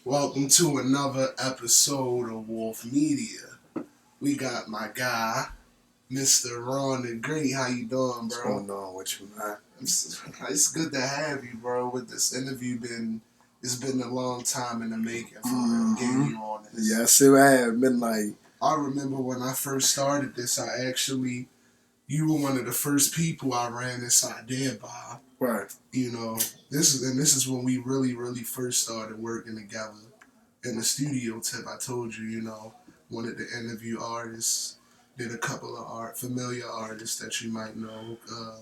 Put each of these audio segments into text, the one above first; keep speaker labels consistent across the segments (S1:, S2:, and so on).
S1: Welcome to another episode of Wolf Media. We got my guy, Mr. RonThe. How you doing, bro?
S2: What's going on with you, man?
S1: It's good to have you, bro. With this interview, it's been a long time in the making for real. Getting you on this.
S2: Yes, it have been like.
S1: I remember when I first started this. You were one of the first people I ran this idea by.
S2: Right.
S1: You know, this is when we really first started working together in the studio. Tip, I told you, wanted to interview artists. Did a couple of familiar artists that you might know,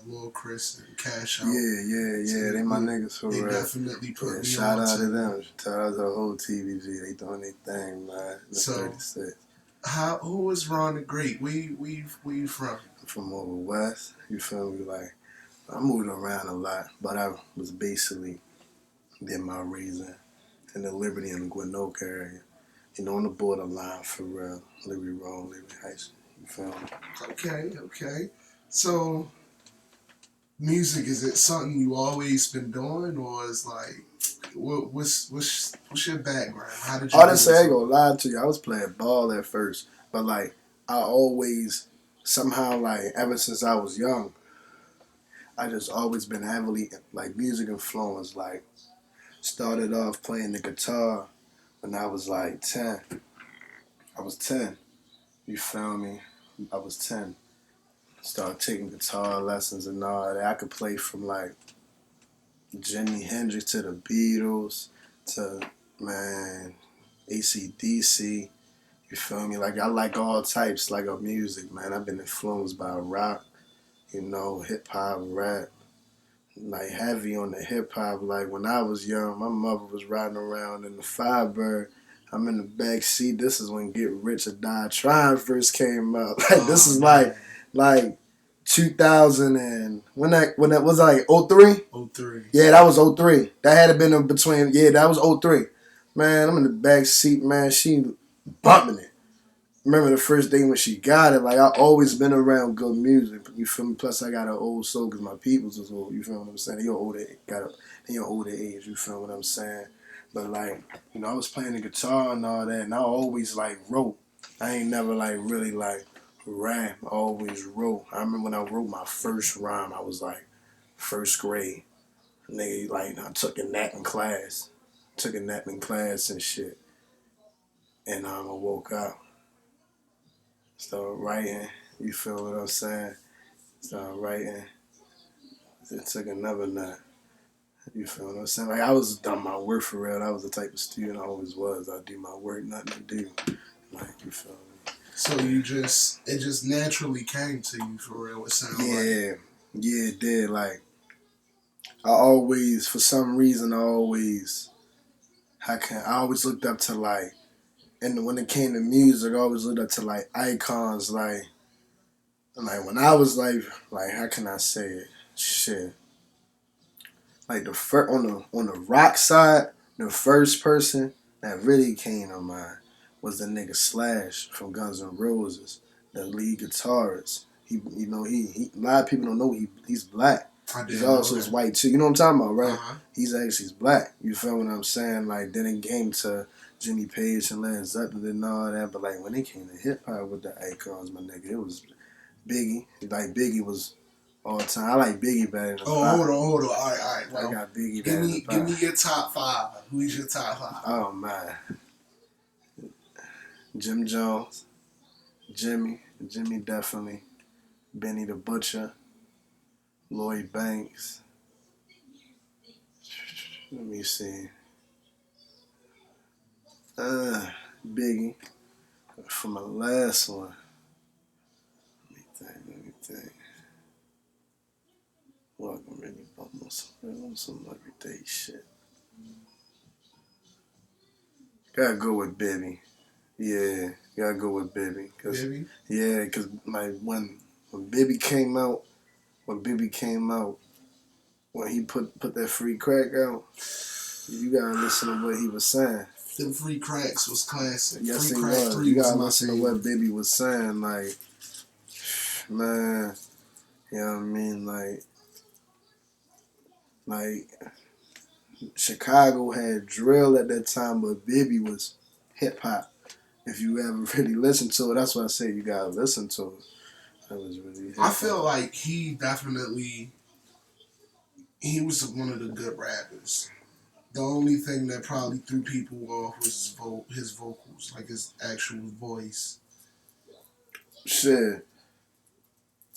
S1: Lil Chris and Cash Out.
S2: Yeah. They my niggas for
S1: real.
S2: They
S1: definitely put me on.
S2: Shout out to them. Shout out to the whole TVG. They doing their thing, man.
S1: So,
S2: 36.
S1: Who is RonThe? Where you from?
S2: From over west. You feel me? Like, I moved around a lot, but I was basically did my raising in the Liberty and the Gwinoke area. On the borderline for real. Liberty Road, Liberty Heights. You feel me?
S1: Okay. So, music, is it something you always been doing, or is like, what's your background? How did you?
S2: Honestly, I ain't gonna lie to you. I was playing ball at first, but like I always somehow like ever since I was young, I just always been heavily like music influenced. Like started off playing the guitar when I was like 10. I was 10. You feel me? I was 10. Started taking guitar lessons and all that. I could play from like Jimi Hendrix to the Beatles to, man, AC/DC. You feel me? Like I like all types like of music, man. I've been influenced by rock, hip hop, rap. Like heavy on the hip hop. Like when I was young, my mother was riding around in the Firebird. I'm in the back seat. This is when Get Rich or Die Trying first came out. Like this is like 2000 and when that was like 03?
S1: 03.
S2: Yeah, that was 03. That had to been in between. Yeah, that was 03. Man, I'm in the back seat, man. She bumping it. Remember the first day when she got it, like I always been around good music. You feel me? Plus I got an old soul because my peoples was old. You feel what I'm saying? They older age. You feel what I'm saying? But like, I was playing the guitar and all that, and I always like wrote. I ain't never like really like rap. I always wrote. I remember when I wrote my first rhyme, I was like first grade. Nigga, like I took a nap in class. And shit. And I woke up. Started writing. You feel what I'm saying? Started writing. It took another nap. You feel what I'm saying? Like I was done my work for real. I was the type of student I always was. I do my work, nothing to do. Like, you feel me?
S1: So it just naturally came to you for real. It sounded like.
S2: Yeah, it did. Like I always, for some reason, I always looked up to like, and when it came to music, I always looked up to like icons. Like when I was like how can I say it? Shit. Like on the rock side, the first person that really came to mind was the nigga Slash from Guns N' Roses, the lead guitarist. He a lot of people don't know he's black. He's also white too. You know what I'm talking about, right?
S1: Uh-huh.
S2: He's black. You feel what I'm saying? Like then it came to Jimmy Page and Led Zeppelin and all that. But like when it came to hip hop with the icons, my nigga, it was Biggie. Like Biggie was all time. I like Biggie better than
S1: hold on. All right.
S2: Well, I got Biggie better than
S1: give me your top 5. Who's your top 5?
S2: Oh man, Jim Jones, Jimmy definitely, Benny the Butcher, Lloyd Banks. Let me see. Biggie. For my last one. Let me think. Well, I can really bump on some everyday shit. Gotta go with Bibby. Yeah, gotta go with Bibby.
S1: Bibby?
S2: Yeah, because like when Bibby came out, when he put that free crack out, you gotta listen to what he was saying.
S1: Them free cracks was classic.
S2: Yes,
S1: free
S2: it
S1: crack
S2: was.
S1: 3
S2: You
S1: was
S2: gotta
S1: my
S2: listen to
S1: favorite.
S2: what Bibby was saying, like, man, you know what I mean? Like Chicago had drill at that time, but Bibby was hip hop. If you ever really listen to it, that's why I say you gotta listen to it. That was really hip
S1: I
S2: hop.
S1: feel like he was one of the good rappers. The only thing that probably threw people off was his vocals, like his actual voice.
S2: Shit.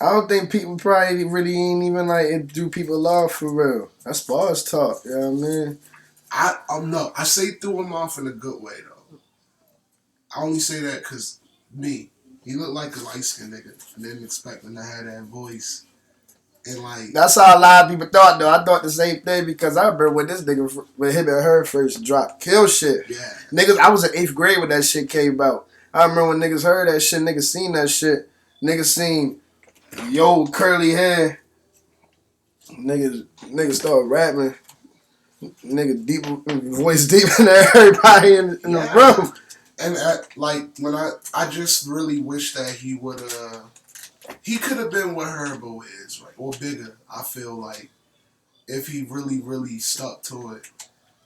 S2: I don't think people probably really ain't even like it threw people off for real. That's bars talk, you know what I mean?
S1: No, I say threw him off in a good way though. I only say that because me, he looked like a light skinned nigga. I didn't expect him to have that voice. And like,
S2: That's how a lot of people thought though. I thought the same thing because I remember when this nigga, when him and her first dropped Kill Shit.
S1: yeah,
S2: Niggas, I was in 8th grade when that shit came out. I remember when niggas heard that shit, niggas seen that shit. Niggas seen yo curly hair. Niggas started rapping. Nigga deep voice deeper than everybody in the room.
S1: And like when I just really wish that he would he could have been what Herbo is, right, or bigger. I feel like if he really stuck to it.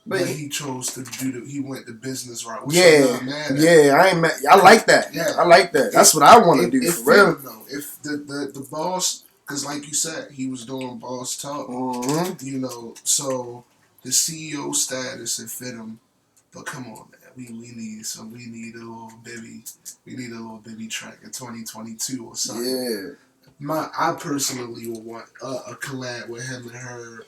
S1: But he chose to he went the business route. Which I'm not mad at.
S2: I ain't mad. I like that.
S1: Yeah,
S2: I like that. That's what I want to do for real.
S1: Though, if the boss, because like you said, he was doing boss talk.
S2: Mm-hmm.
S1: You know, so the CEO status it fit him. But come on, man, we need a little Bibby track in 2022 or something. Yeah. I personally would want a collab with him and her.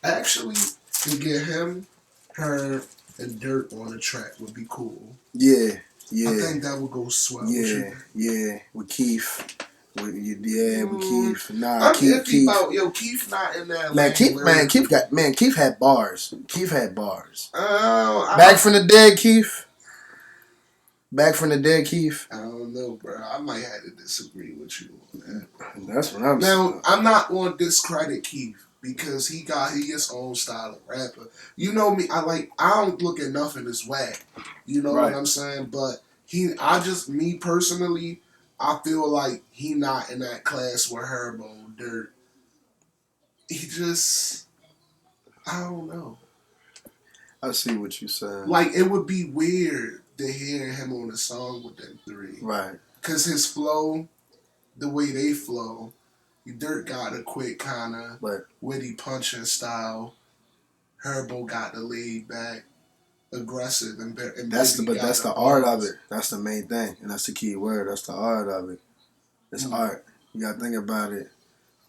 S1: Actually, to get him, her, and Dirt on the track would be cool. Yeah. I think that would go swell.
S2: Yeah. With Keith. With Keith.
S1: Nah, Keith not in that.
S2: Keith had bars. Back from the dead, Keith.
S1: I don't know, bro. I might have to disagree with you on that.
S2: That's what I'm saying.
S1: Now, I'm not going to discredit Keith because he his own style of rapper. You know me, I don't look at nothing as whack. You know what I'm saying? But me personally, I feel like he not in that class with Herbo, Dirt. He just, I don't know.
S2: I see what you're saying.
S1: Like, it would be weird to hear him on a song with them three.
S2: Right.
S1: Because his flow, the way they flow, Dirt got a quick kind of witty punching style. Herbo got the laid back, aggressive, and
S2: that's the art of it. That's the main thing, and that's the key word. That's the art of it. It's art. You gotta think about it.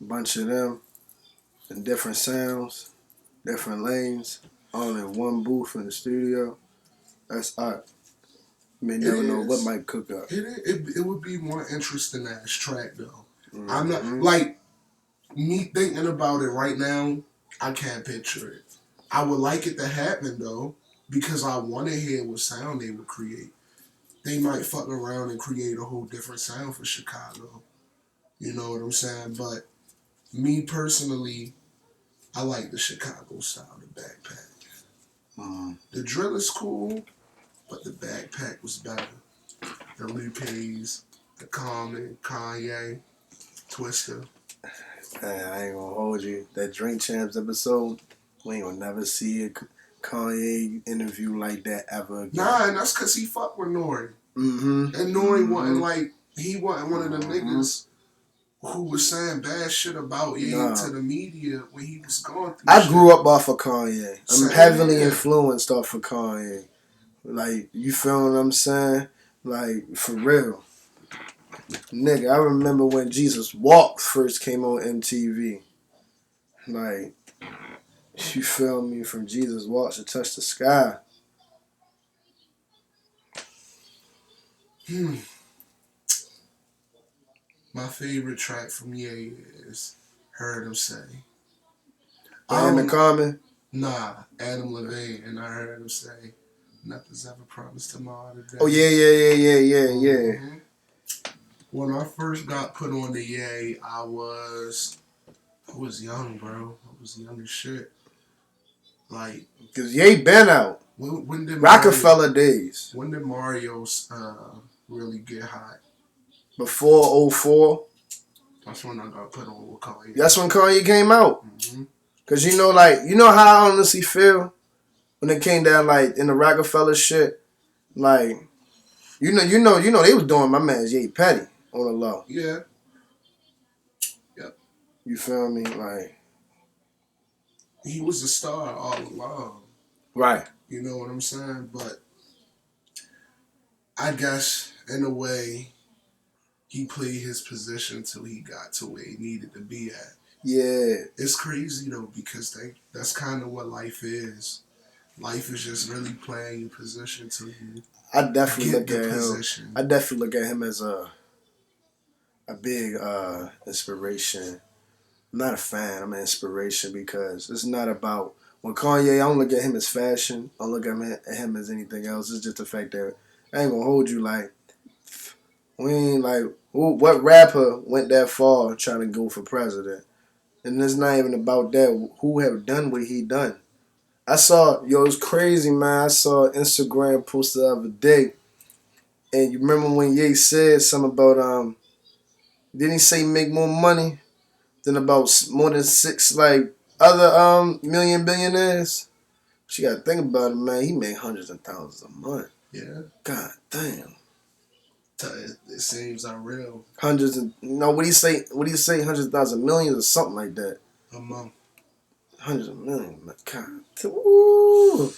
S2: A bunch of them, and different sounds, different lanes, all in one booth in the studio. That's art. You may never know what might cook up.
S1: It would be more interesting than this track though. Mm-hmm. I'm not like me thinking about it right now. I can't picture it. I would like it to happen though because I want to hear what sound they would create. They might fuck around and create a whole different sound for Chicago. You know what I'm saying? But me personally, I like the Chicago style, the backpack. The drill is cool, but the backpack was better. The Lupe's, the Common, Kanye, Twister.
S2: Man, I ain't gonna hold you. That Drink Champs episode, we ain't gonna never see a Kanye interview like that ever again.
S1: Nah, and that's because he fucked with Nori. Mm-hmm. And Nori wasn't he wasn't one of them niggas who was saying bad shit about to the media when he was going through
S2: I grew up off of Kanye. I'm heavily influenced off of Kanye. Like, you feel what I'm saying? Like, for real. Nigga, I remember when Jesus Walked first came on MTV. Like, you feel me? From Jesus Walks to Touch the Sky.
S1: My favorite track from Ye is Heard Him Say.
S2: And Common?
S1: Nah, Adam Levine, and I heard him say, nothing's ever promised tomorrow today.
S2: Oh, yeah.
S1: Mm-hmm. When I first got put on the Ye, I was young, bro. I was young as shit. Like,
S2: because Ye been out.
S1: When did
S2: Rockefeller days.
S1: When did Mario really get hot?
S2: Before 04.
S1: That's when I got put on with Kanye.
S2: That's when Kanye came out.
S1: Mm-hmm.
S2: Cause you know, like, you know how I honestly feel when it came down, like, in the Rockefeller shit. Like, they was doing my man's Ye Petty on the low.
S1: Yeah. Yep.
S2: You feel me? Like,
S1: He was a star all along.
S2: right.
S1: You know what I'm saying? But I guess in a way he played his position till he got to where he needed to be at.
S2: Yeah.
S1: It's crazy though because that's kind of what life is. Life is just really playing your position till you
S2: I definitely
S1: get
S2: look
S1: the
S2: at him.
S1: position.
S2: I definitely look at him as a big inspiration. I'm not a fan. I'm an inspiration because it's not about when Kanye. I don't look at him as fashion. I don't look at him as anything else. It's just the fact that I ain't gonna hold you like we ain't like what rapper went that far trying to go for president. And it's not even about that. Who have done what he done? I saw it's crazy, man. I saw Instagram post the other day, and you remember when Ye said something about didn't he say make more money than about more than six like other million billionaires? She got to think about it, man. He made hundreds of thousands a month.
S1: Yeah.
S2: God damn.
S1: It seems unreal.
S2: Hundreds of no. What do you say? What do you say? Hundreds of thousands, millions, or something like that.
S1: A month.
S2: Hundreds of millions. My God. Ooh.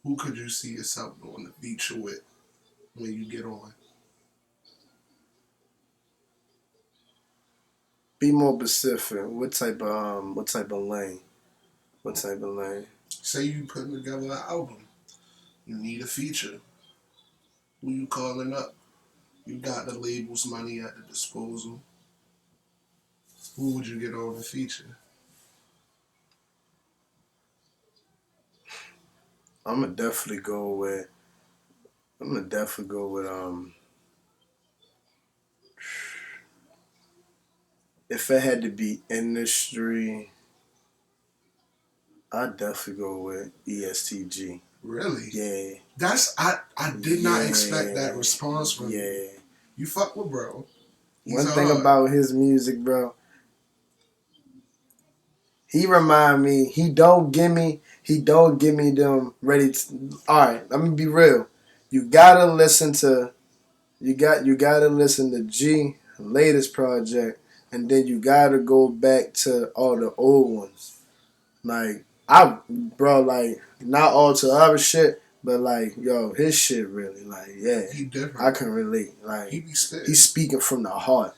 S1: Who could you see yourself going to feature with when you get on?
S2: Be more specific. What type of lane? What type of lane?
S1: Say you putting together an album. You need a feature. Who you calling up? You got the label's money at the disposal. Who would you get on the feature?
S2: I'm gonna definitely go with. I'm gonna definitely go with If it had to be industry, I'd definitely go with ESTG.
S1: Really?
S2: Yeah.
S1: I did not expect that response from you.
S2: Yeah.
S1: You fuck with bro. He's
S2: One thing
S1: hard.
S2: about his music, bro, he remind me. He don't give me them ready. All right, let me be real. You gotta listen to. You gotta listen to G latest project, and then you gotta go back to all the old ones. Like bro, like not all to other shit, but like his shit really like
S1: He different.
S2: I can relate. Like
S1: He be spitting.
S2: he's speaking from the heart.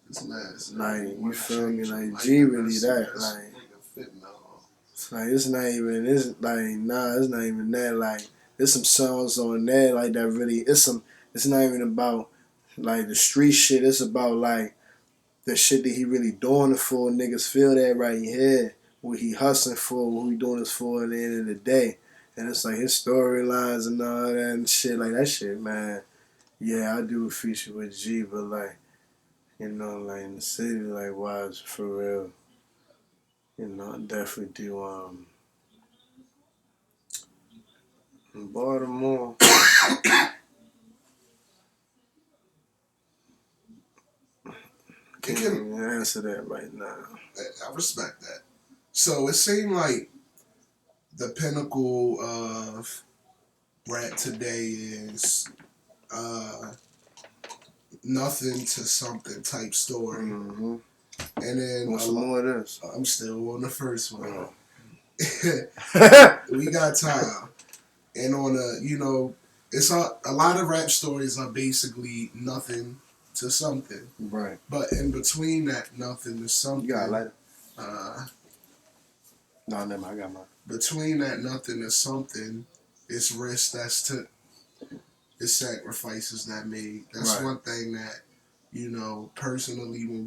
S1: It's nice.
S2: Like you feel me? Like
S1: Like
S2: G
S1: that,
S2: really that like. Like it's not even it's like nah it's not even that like there's some songs on there like that really it's not even about like the street shit, it's about like the shit that he really doing it for. Niggas feel that right here, what he hustling for, what he doing this for at the end of the day. And it's like his storylines and all that and shit like that shit, man. Yeah, I do a feature with G, but like like in the city, like wise for real. I definitely do in Baltimore. Can't even answer that right now.
S1: I respect that. So it seemed like the pinnacle of rap today is nothing to something type story.
S2: Mm-hmm.
S1: And then
S2: want some more of this?
S1: I'm still on the first one.
S2: Oh.
S1: We got time. And on it's a lot of rap stories are basically nothing to something.
S2: Right.
S1: But in between that nothing to something,
S2: You got a lighter?
S1: No,
S2: never mind. I got mine.
S1: Between that nothing to something, it's risk that's took, it's sacrifices that made. That's
S2: right.
S1: One thing that personally when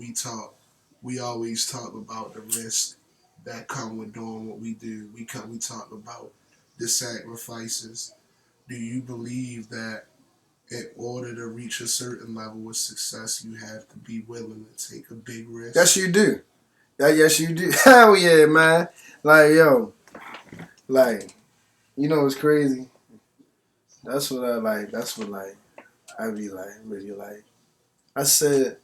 S1: we always talk about the risk that come with doing what we do. We talk about the sacrifices. Do you believe that in order to reach a certain level of success, you have to be willing to take a big risk?
S2: Yes, you do. Yes, you do. Hell yeah, man. Like, like, it's crazy. That's what I like. That's what, like, I be like, really like. I said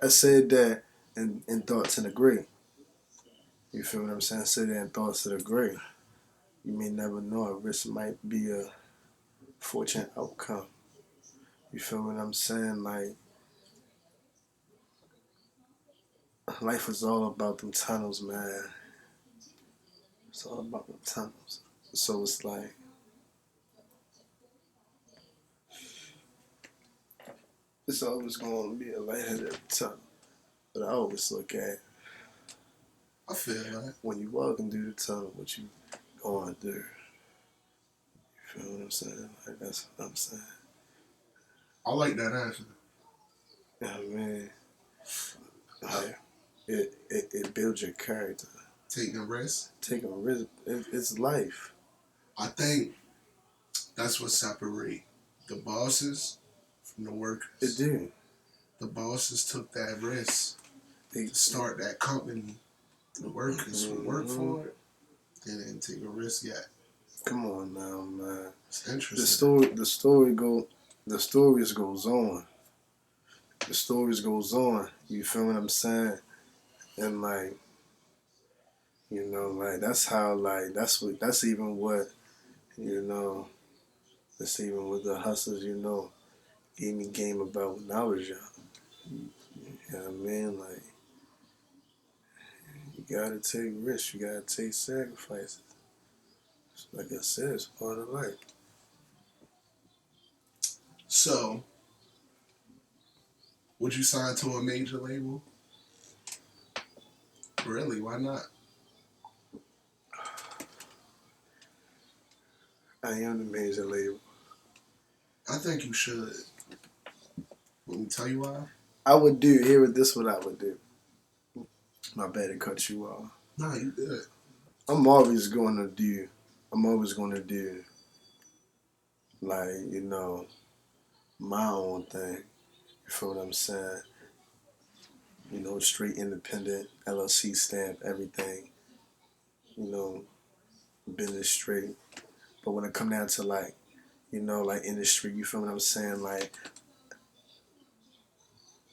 S2: that in thoughts and agree. You feel what I'm saying? Sit there in thoughts and agree. You may never know. A risk might be a fortunate outcome. You feel what I'm saying? Like, life is all about them tunnels, man. It's all about them tunnels. So it's like, it's always going to be a light at the tunnel. But I always look at,
S1: I feel that.
S2: when you walking through the tunnel, what you going through. You feel what I'm saying? Like, that's what I'm saying.
S1: I like that answer.
S2: You know what I mean? Like, it builds your character.
S1: Taking risks.
S2: Taking a risk, it's life.
S1: I think that's what separates the bosses from the workers.
S2: It do.
S1: The bosses took that risk
S2: They
S1: to start that company. The workers who work for it, they didn't take a risk yet.
S2: Come on now, man.
S1: It's interesting.
S2: The stories goes on. The stories goes on. You feel what I'm saying? And like, you know, like that's how, like, that's even what, you know, that's even what the hustlers, you know, gave me game about when I was young. You know what I mean? Like, you gotta take risks, you gotta take sacrifices. Like I said, it's part of life.
S1: So, would you sign to a major label? Really? Why not?
S2: I am the major label.
S1: I think you should. Let me tell you why.
S2: I would do, here with this what I would do. My bad to cut you off.
S1: Nah, you did.
S2: I'm always gonna do, I'm always gonna do, like, you know, my own thing. You feel what I'm saying? You know, straight independent, LLC stamp, everything. You know, business straight. But when it come down to, like, you know, like industry, you feel what I'm saying? Like,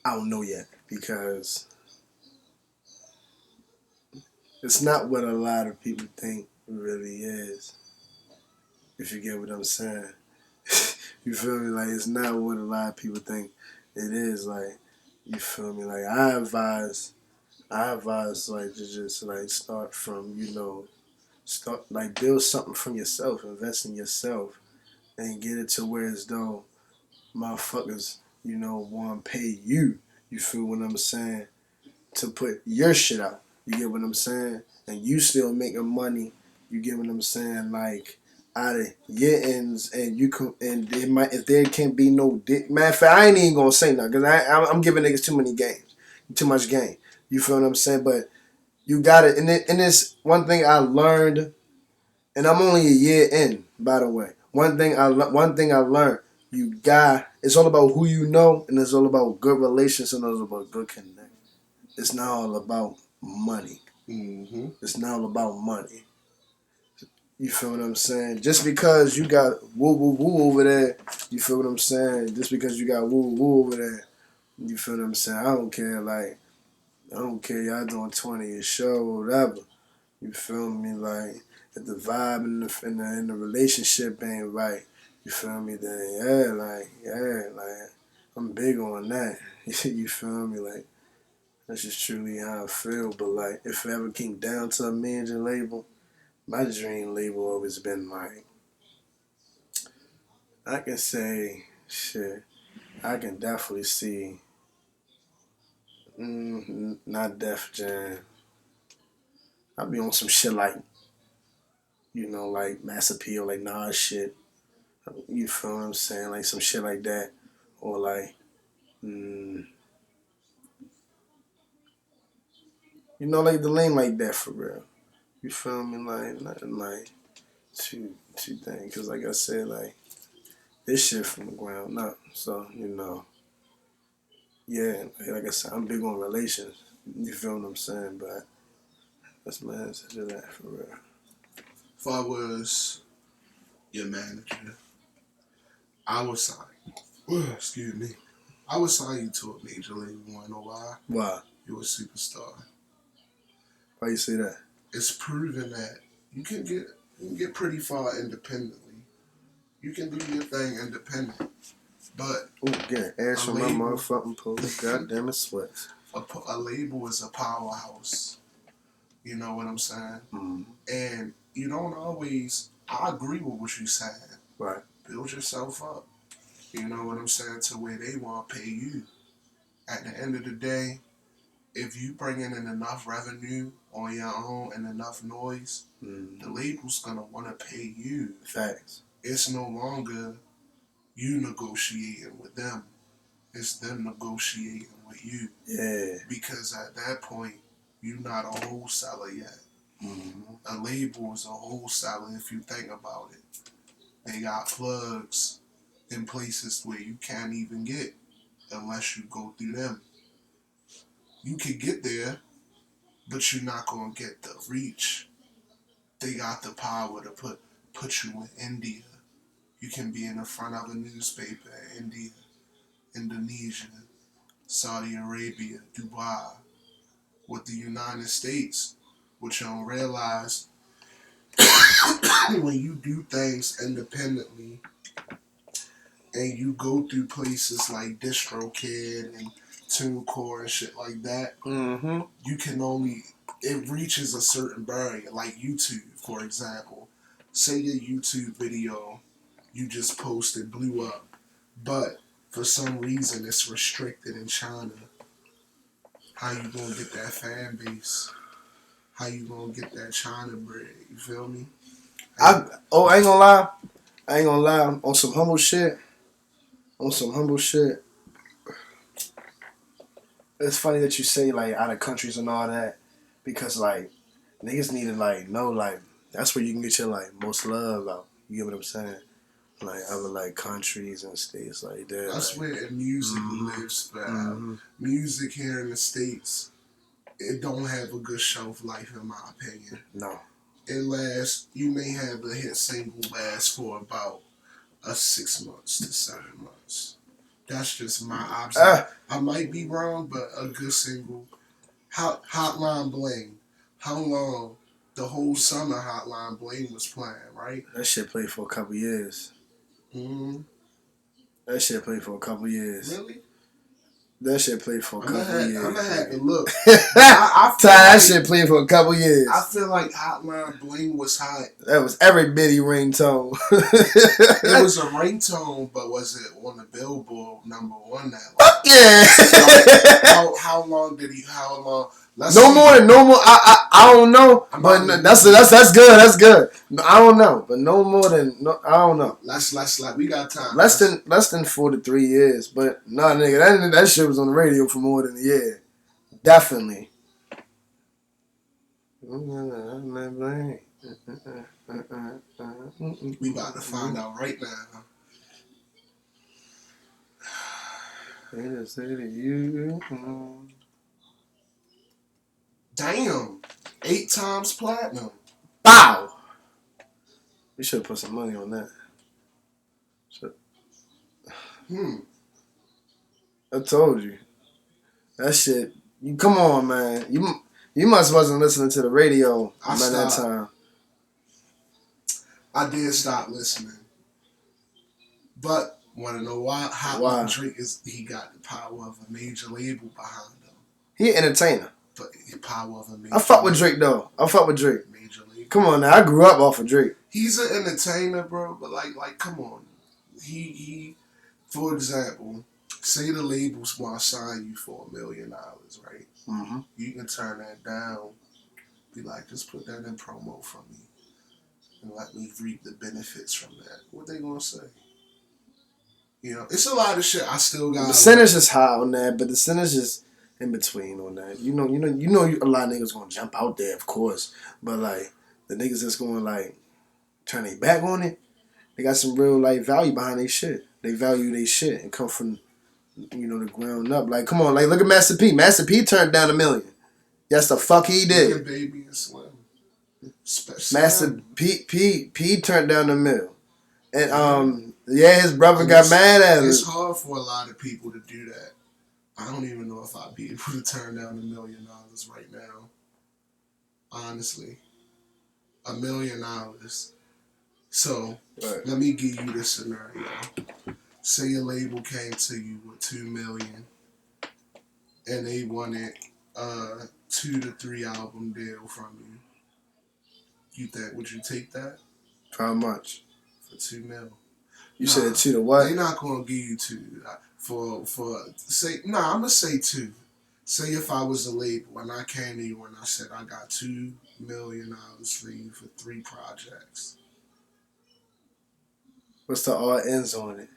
S2: I don't know yet because it's not what a lot of people think it really is. If you get what I'm saying. You feel me? Like, it's not what a lot of people think it is. Like, you feel me? Like, I advise, like, to just, like, start from, you know, start, like, build something from yourself, invest in yourself, and get it to where as though motherfuckers, you know, want to pay you. You feel what I'm saying? To put your shit out. You get what I'm saying? And you still making money. You get what I'm saying? Like, out of your ends, and you can, and it might, if there can't be no matter of fact, I ain't even gonna say nothing because I'm giving niggas too many games, too much game. You feel what I'm saying? But you got it. And this one thing I learned, and I'm only a year in, by the way. One thing I learned, you got, it's all about who you know, and it's all about good relations, and it's all about good connection. It's not all about money.
S1: Mm-hmm.
S2: It's not all about money. You feel what I'm saying? Just because you got woo woo woo over there, you feel what I'm saying? Just because you got woo woo over there, you feel what I'm saying? I don't care. Like, I don't care. Y'all doing 20 a show or whatever. You feel me? Like, if the vibe in the relationship ain't right, you feel me? Then like I'm big on that. You feel me? Like, that's just truly how I feel. But like, if it ever came down to a major label, my dream label always been like, I can say shit. I can definitely see, not Def Jam. I'll be on some shit like, you know, like Mass Appeal, like Nas shit. You feel what I'm saying? Like some shit like that, or like, you know, like the lane like that for real. You feel me? Like nothing like too things. Cause like I said, like this shit from the ground up. So you know, yeah. Like I said, I'm big on relations. You feel what I'm saying? But that's my answer to that for real.
S1: If I was your manager, I would sign. Excuse me. I would sign you to a major label. You wanna know why?
S2: Why?
S1: you're a superstar.
S2: Why you say that?
S1: It's proven that you can get pretty far independently. You can do your thing independent, but
S2: Ooh, getting ass from my motherfucking pole. God damn it, sweats.
S1: A label is a powerhouse. You know what I'm saying?
S2: Mm-hmm.
S1: And you don't always. I agree with what you said.
S2: Right.
S1: Build yourself up. You know what I'm saying? To where they want to pay you. At the end of the day, if you bringing in enough revenue on your own and enough noise, the label's gonna want to pay you.
S2: Facts.
S1: It's no longer you negotiating with them. It's them negotiating with you.
S2: Yeah.
S1: Because at that point, you're not a wholesaler yet.
S2: Mm-hmm.
S1: A label is a wholesaler if you think about it. They got plugs in places where you can't even get unless you go through them. You can get there, but you're not gonna get the reach. They got the power to put you in India. You can be in the front of a newspaper in India, Indonesia, Saudi Arabia, Dubai, with the United States. What you don't realize when you do things independently and you go through places like DistroKid and TuneCore and shit like that, you can only, it reaches a certain barrier, like YouTube, for example. Say your YouTube video you just posted blew up, but for some reason it's restricted in China. How you gonna get that fan base? How you gonna get that China bread? You feel me?
S2: I ain't gonna lie. I ain't gonna lie. On some humble shit. It's funny that you say like out of countries and all that, because like niggas need to like know like that's where you can get your like most love out. You get what I'm saying? Like other like countries and states like that.
S1: That's
S2: like,
S1: where music lives forever. Music here in the States, it don't have a good shelf life in my opinion.
S2: No.
S1: It lasts, you may have a hit single last for about 6 months to 7 months. That's just my observation. I might be wrong, but a good single. Hotline Bling. How long? The whole summer Hotline Bling was playing, right?
S2: That shit played for a couple years.
S1: Mm-hmm.
S2: That shit played for a couple years.
S1: Really?
S2: That shit played for a couple years.
S1: I'm gonna have to look.
S2: That shit played for a couple years.
S1: I feel like Hotline Bling was hot.
S2: That was every bitty ringtone.
S1: It was a ringtone, but was it on the Billboard #1 that long?
S2: Fuck yeah.
S1: How long did he? How long?
S2: No more. I don't know, but that's good. That's good. I don't know, but no more than I don't know.
S1: Let's we got time.
S2: Less than 4 to 3 years, but nah, nigga, that shit was on the radio for more than a year, definitely.
S1: We about to find out right now. Damn, 8 times platinum.
S2: Bow. We should have put some money on that. I told you. That shit. You come on, man. You must wasn't listening to the radio by that time.
S1: I did stop listening. But wanna know why? How Drake he got the power of a major label behind him.
S2: He an entertainer.
S1: But the power of a major
S2: I fuck with Drake though. I fuck with Drake.
S1: Major label.
S2: Come on now, I grew up off of Drake.
S1: He's an entertainer, bro, but like come on. He for example, say the labels want to sign you for $1 million, right?
S2: Mm-hmm.
S1: You can turn that down. Be like, just put that in promo for me, and let me reap the benefits from that. What they gonna say? You know, it's a lot of shit. I still got.
S2: The percentage is high on that, but the percentage is in between on that. You know, a lot of niggas gonna jump out there, of course, but like the niggas that's gonna like turn their back on it, they got some real like value behind their shit. They value their shit and come from the ground up. Like, come on, like look at Master P. Master P turned down $1 million. That's the fuck he did.
S1: Look at Baby and Slim.
S2: Master P turned down $1 million. And his brother got mad at him.
S1: It's hard for a lot of people to do that. I don't even know if I'd be able to turn down $1 million right now. Honestly, $1 million. So
S2: Right.
S1: let me give you this scenario. Say your label came to you with 2 million, and they wanted a 2 to 3 album deal from you. You think would you take that
S2: For how much?
S1: for 2 mil?
S2: You said
S1: Nah,
S2: 2 to
S1: they
S2: what?
S1: not gonna give you two for say. Nah, I'm gonna say two. Say if I was a label and I came to you and I said I got $2 million for you for 3 projects.
S2: What's the all ends on it?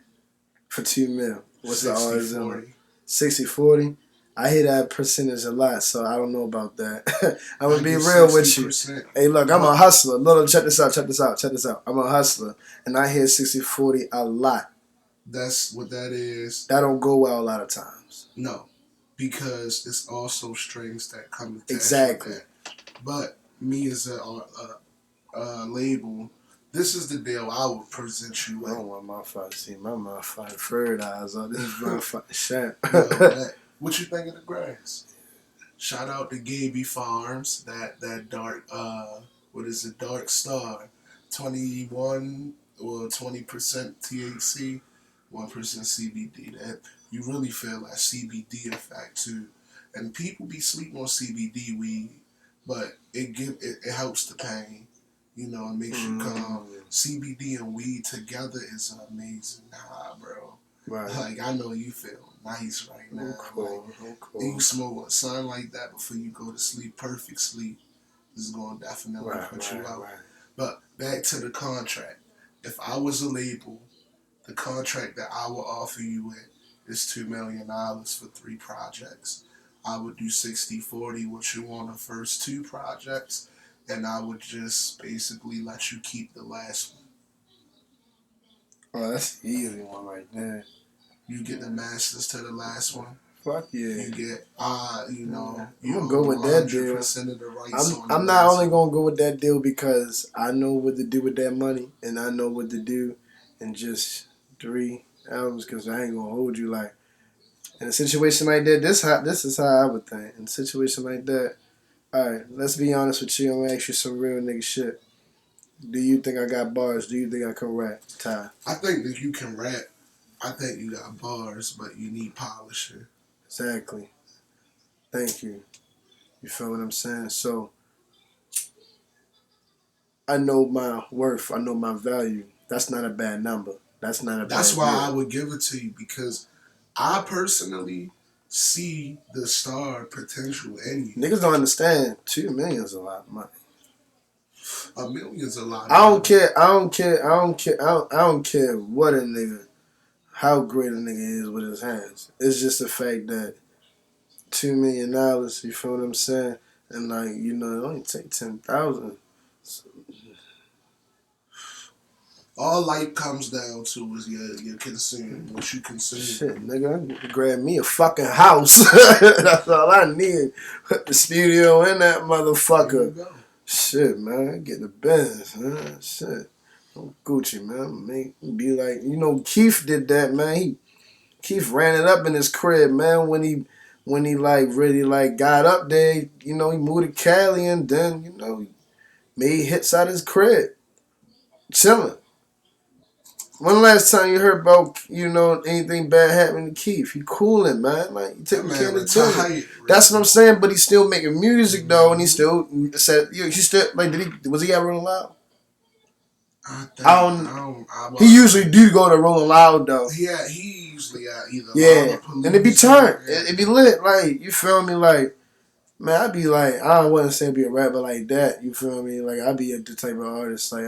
S2: For 2 mil. What's the
S1: Sixty
S2: odds on it?
S1: forty.
S2: 60-40. I hear that percentage a lot, so I don't know about that. I'm
S1: I
S2: gonna be
S1: get
S2: real with you.
S1: 60%.
S2: Hey, look, I'm a
S1: But
S2: hustler. Look, check this out, check this out, check this out. I'm a hustler, and I hear 60-40 a lot.
S1: that's what that is.
S2: That don't go well a lot of times.
S1: No, because it's also strings that come attached
S2: Exactly.
S1: with that. But me as a label, this is the deal I would present you
S2: I
S1: with.
S2: don't want motherfuckers to see my motherfucking third eyes on this motherfucking shit.
S1: Yo, what you think of the grass? Shout out to Gaby Farms, that dark what is it, Dark Star. 21 or 20% THC, 1% CBD. That you really feel that CBD effect too. And people be sleeping on CBD weed, but it helps the pain. You know, it makes you calm. CBD and weed together is an amazing high, bro.
S2: Right.
S1: Like I know you feel nice right now.
S2: Cool. Cool.
S1: You smoke something like that before you go to sleep. Perfect sleep is going to definitely put you out.
S2: Right.
S1: But back to the contract. If I was a label, the contract that I would offer you with is $2 million for 3 projects. I would do 60-40 with you on the first 2 projects, and I would just basically let you keep the last one.
S2: Oh, that's the easy one right there.
S1: You get the masters to the last one.
S2: Fuck yeah.
S1: You get,
S2: I'm
S1: you
S2: gonna
S1: own
S2: go with that deal.
S1: 100% of the rights on
S2: I'm
S1: the
S2: not
S1: last
S2: only
S1: one.
S2: gonna go with that deal because I know what to do with that money, and I know what to do in just 3 albums. Because I ain't gonna hold you like in a situation like that. This is how I would think. In a situation like that, all right. Let's be honest with you. I'm gonna ask you some real nigga shit. Do you think I got bars? Do you think I can rap, Ty?
S1: I think that you can rap. I think you got bars, but you need polishing.
S2: Exactly. Thank you. You feel what I'm saying? So I know my worth. I know my value. That's not a bad number. That's not a
S1: That's
S2: bad
S1: why
S2: deal.
S1: I would give it to you because I personally see the star potential in you.
S2: Niggas don't understand. 2 million is a lot of money.
S1: $1 million's a lot.
S2: I don't care. I don't care. I don't care. I don't care what a nigga, how great a nigga is with his hands. It's just the fact that $2 million. You feel what I'm saying? And like it only take 10,000.
S1: All life comes down to is your consume, what you consume.
S2: Shit, nigga, I need to grab me a fucking house. That's all I need. Put the studio in that
S1: There
S2: motherfucker.
S1: you go.
S2: Shit, man, get the Benz, man. Shit, I'm Gucci, man. Be like, Keith did that, man. Keith ran it up in his crib, man. When he like really like got up there, he moved to Cali and then he made hits out his crib, chilling. When the last time you heard about, anything bad happening to Keith? He cooling, man. Like, he taking care of his business. That's what I'm saying, but he's still making music, though, and he still said, he still, like, was he at Rolling Loud? He usually do go to Rolling Loud, though.
S1: Yeah, he usually at either
S2: Lollapalooza, and it be turned. It be lit, like, you feel me? Like, man, I be like, I don't want to say be a rapper like that, you feel me? Like, I be the type of artist, like,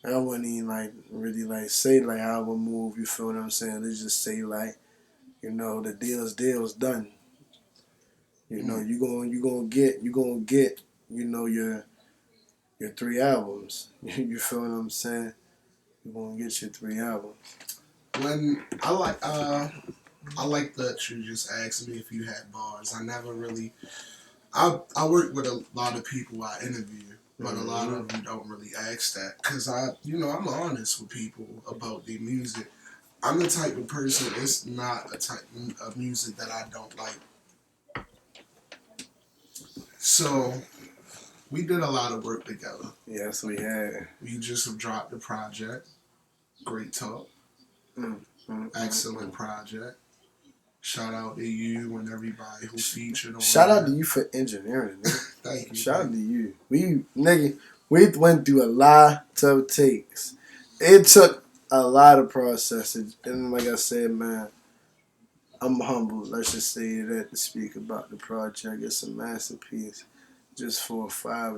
S2: I wouldn't even like really like say like how I would move. You feel what I'm saying? Let's just say like, the deal's done. You gonna get your 3 albums. You feel what I'm saying? You gonna get your 3 albums.
S1: When I like that you just asked me if you had bars. I never really. I work with a lot of people I interview, but a lot of them don't really ask that because I'm honest with people about their music. I'm the type of person. It's not a type of music that I don't like. So we did a lot of work together.
S2: Yes, we had.
S1: We just have dropped the project. Great talk. Excellent project. Shout out to you and everybody who featured on
S2: Shout out
S1: there.
S2: to you for engineering, nigga.
S1: Thank you.
S2: Shout out to you. We went through a lot of takes. It took a lot of processes, and like I said, man, I'm humbled. Let's just say that to speak about the project. It's a masterpiece. Just 4 or 5,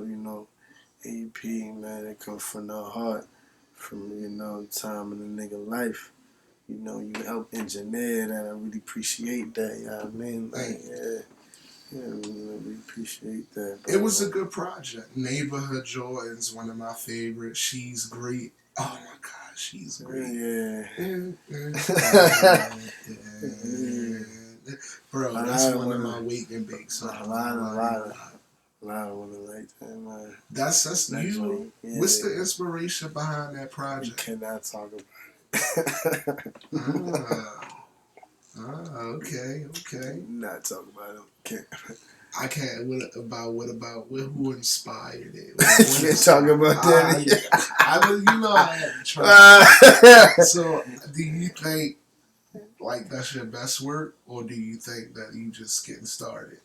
S2: EP, man. It comes from the heart, from time in the nigga life. You help engineer that. I really appreciate that. You know what I mean? Like, yeah, I really appreciate that.
S1: It was a good project. Neighborhood Jordan's one of my favorites. She's great. Oh my God, she's great. Bro, that's one of my wake and bake songs.
S2: A lot of women like that, man.
S1: That's you. Yeah. What's the inspiration behind that project?
S2: You cannot talk about
S1: it. Okay.
S2: Not talk about it. Can't.
S1: I can't. What about who inspired it?
S2: Can't talk about that.
S1: I had to try. So, do you think like that's your best work, or do you think that you just getting started?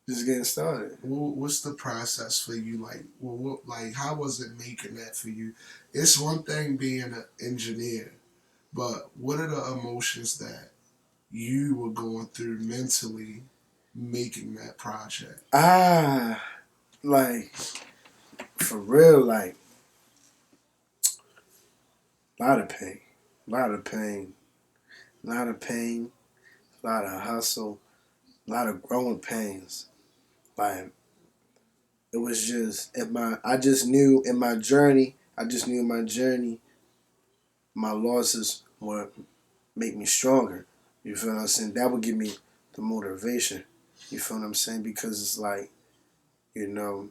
S2: Just getting started.
S1: What's the process for you? Like, how was it making that for you? It's one thing being an engineer, but what are the emotions that you were going through mentally making that project?
S2: Like, for real, like, a lot of pain, a lot of hustle, a lot of growing pains. Like, it was just I just knew in my journey, my losses would make me stronger. You feel what I'm saying? That would give me the motivation. You feel what I'm saying? Because it's like, when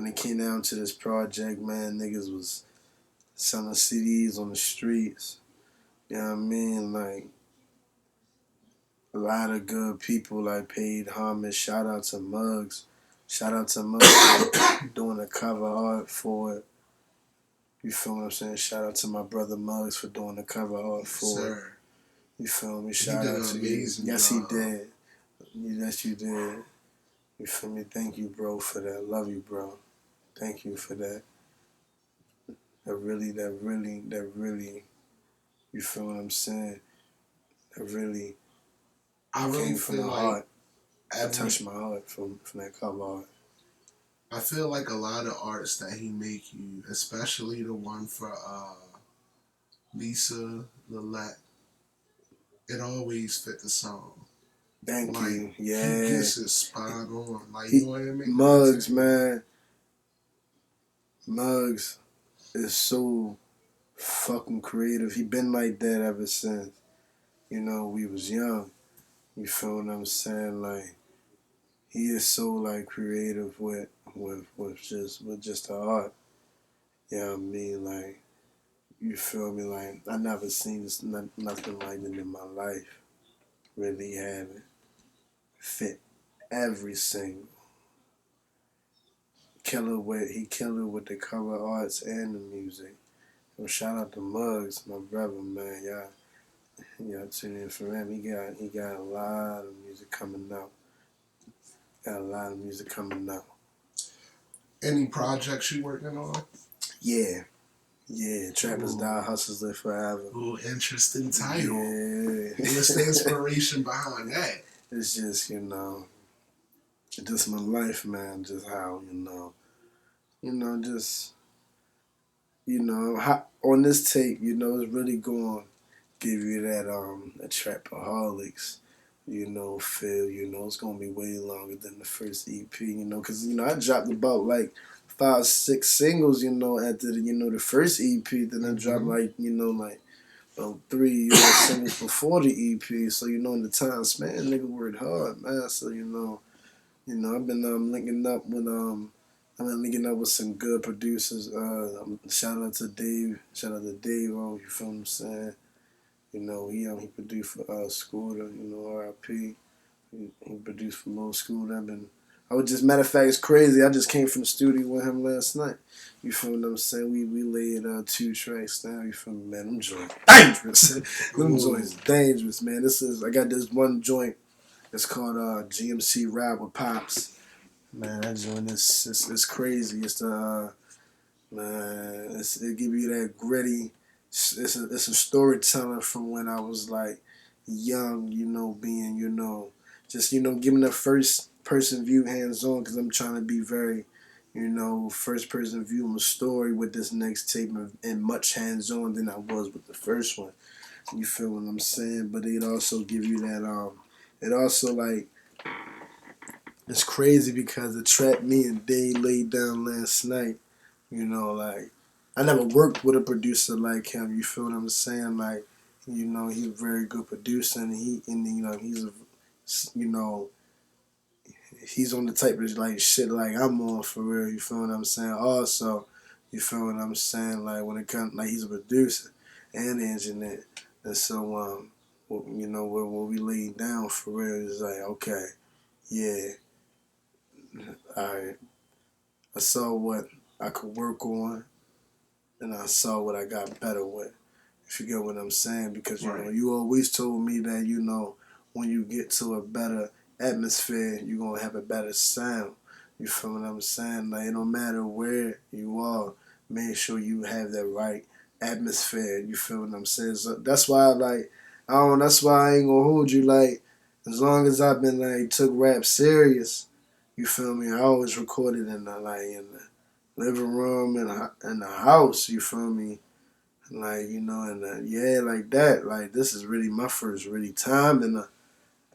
S2: it came down to this project, man, niggas was selling CDs on the streets. You know what I mean? Like, a lot of good people like paid homage. Shout out to Muggs. For doing the cover art for it. You feel what I'm saying? Shout out to my brother Muggs for doing the cover art for it. You feel me? Shout out to you. Yes, he did. Yes, you did. You feel me? Thank you, bro, for that. Love you, bro. Thank you for that. That really, you feel what I'm saying? That really came from the heart. That touched my heart from that cover art.
S1: I feel like a lot of arts that he make you, especially the one for Lisa Lillette, it always fit the song.
S2: Thank you. Yeah.
S1: He gets it spot on. Like, you know what I mean?
S2: Muggs, man. Muggs is so fucking creative. He been like that ever since, we was young. You feel what I'm saying? Like, he is so like creative with just the art. You know what I mean? Like, you feel me? Like, I never seen nothing like it in my life. Really haven't. Fit every single. He killed it with the cover arts and the music. So shout out to Muggs, my brother, man. Y'all tune in for him. He got a lot of music coming out.
S1: Any projects you working on?
S2: Yeah. Trappers Die, Hustlers Live Forever.
S1: Ooh, interesting title.
S2: Yeah.
S1: What's the inspiration behind that?
S2: It's just, just my life, man. Just how, how, on this tape, it's really going to give you that Trapaholics, feel, it's going to be way longer than the first EP, because, I dropped about like 5, 6 singles, after the first EP, then I dropped like, about 3 singles before the EP, so, in the time span, nigga worked hard, man, so, I've been linking up with I'm linking up with some good producers. Shout out to Dave. Shout out to Dave. Oh, you feel what I'm saying? You know, he produced for Scooter. You know, R.I.P. He produced for Low School. I was just matter of fact, it's crazy. I just came from the studio with him last night. You feel what I'm saying? We laid 2 tracks down. You feel me, man? Them joints dangerous. Them joints dangerous, man. I got this one joint. It's called GMC Ride with Pops. Man, that joint is it's crazy. It's the man. It give you that gritty. It's a storytelling from when I was like young. You know, being just giving the first person view hands on because I'm trying to be very first person view of a story with this next tape and much hands on than I was with the first one. You feel what I'm saying? But it also give you that it also like it's crazy because the track me and Dave laid down last night, like I never worked with a producer like him. You feel what I'm saying? Like, he's a very good producer, and you know he's on the type of like shit like I'm on for real. You feel what I'm saying? Also, you feel what I'm saying? Like when it comes, like he's a producer and engineer, and so what we laid down for real is like okay, yeah, I I saw what I could work on, and I saw what I got better with. If you get what I'm saying, because you always told me that when you get to a better atmosphere, you're gonna have a better sound. You feel what I'm saying? Like it don't matter where you are, make sure you have that right atmosphere. You feel what I'm saying? So that's why that's why I ain't gonna hold you like as long as I've been like took rap serious. You feel me? I always recorded in the living room in the house. You feel me? Like, yeah, like that. Like, this is really my first really time in the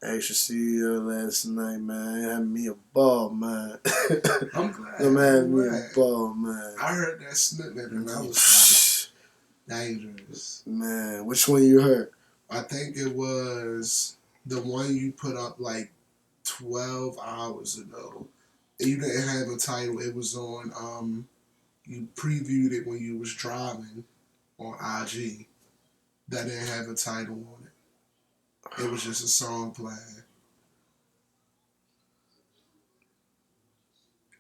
S2: extra studio last night, man. It had me a ball, man.
S1: I'm glad.
S2: It had me a ball, man.
S1: I heard that snippet and I was like, dangerous.
S2: Man, which one you heard?
S1: I think it was the one you put up like 12 hours ago. You didn't have a title. It was on, you previewed it when you was driving on IG. That didn't have a title on it. It was just a song playing.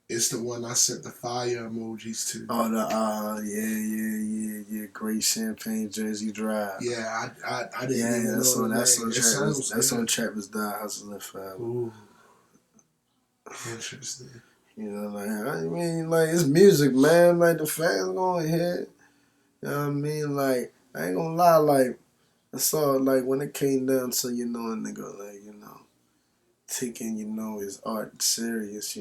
S1: It's the one I sent the fire emojis to.
S2: Oh, yeah. Great Champagne Jersey Drive.
S1: Yeah, I didn't even know the name.
S2: That's on Travis Die Hustling Forever.
S1: Ooh, interesting.
S2: I mean, like it's music, man. Like the fans gonna hear it. You know what I mean? Like I ain't gonna lie, like I saw like when it came down to a nigga like taking his art serious.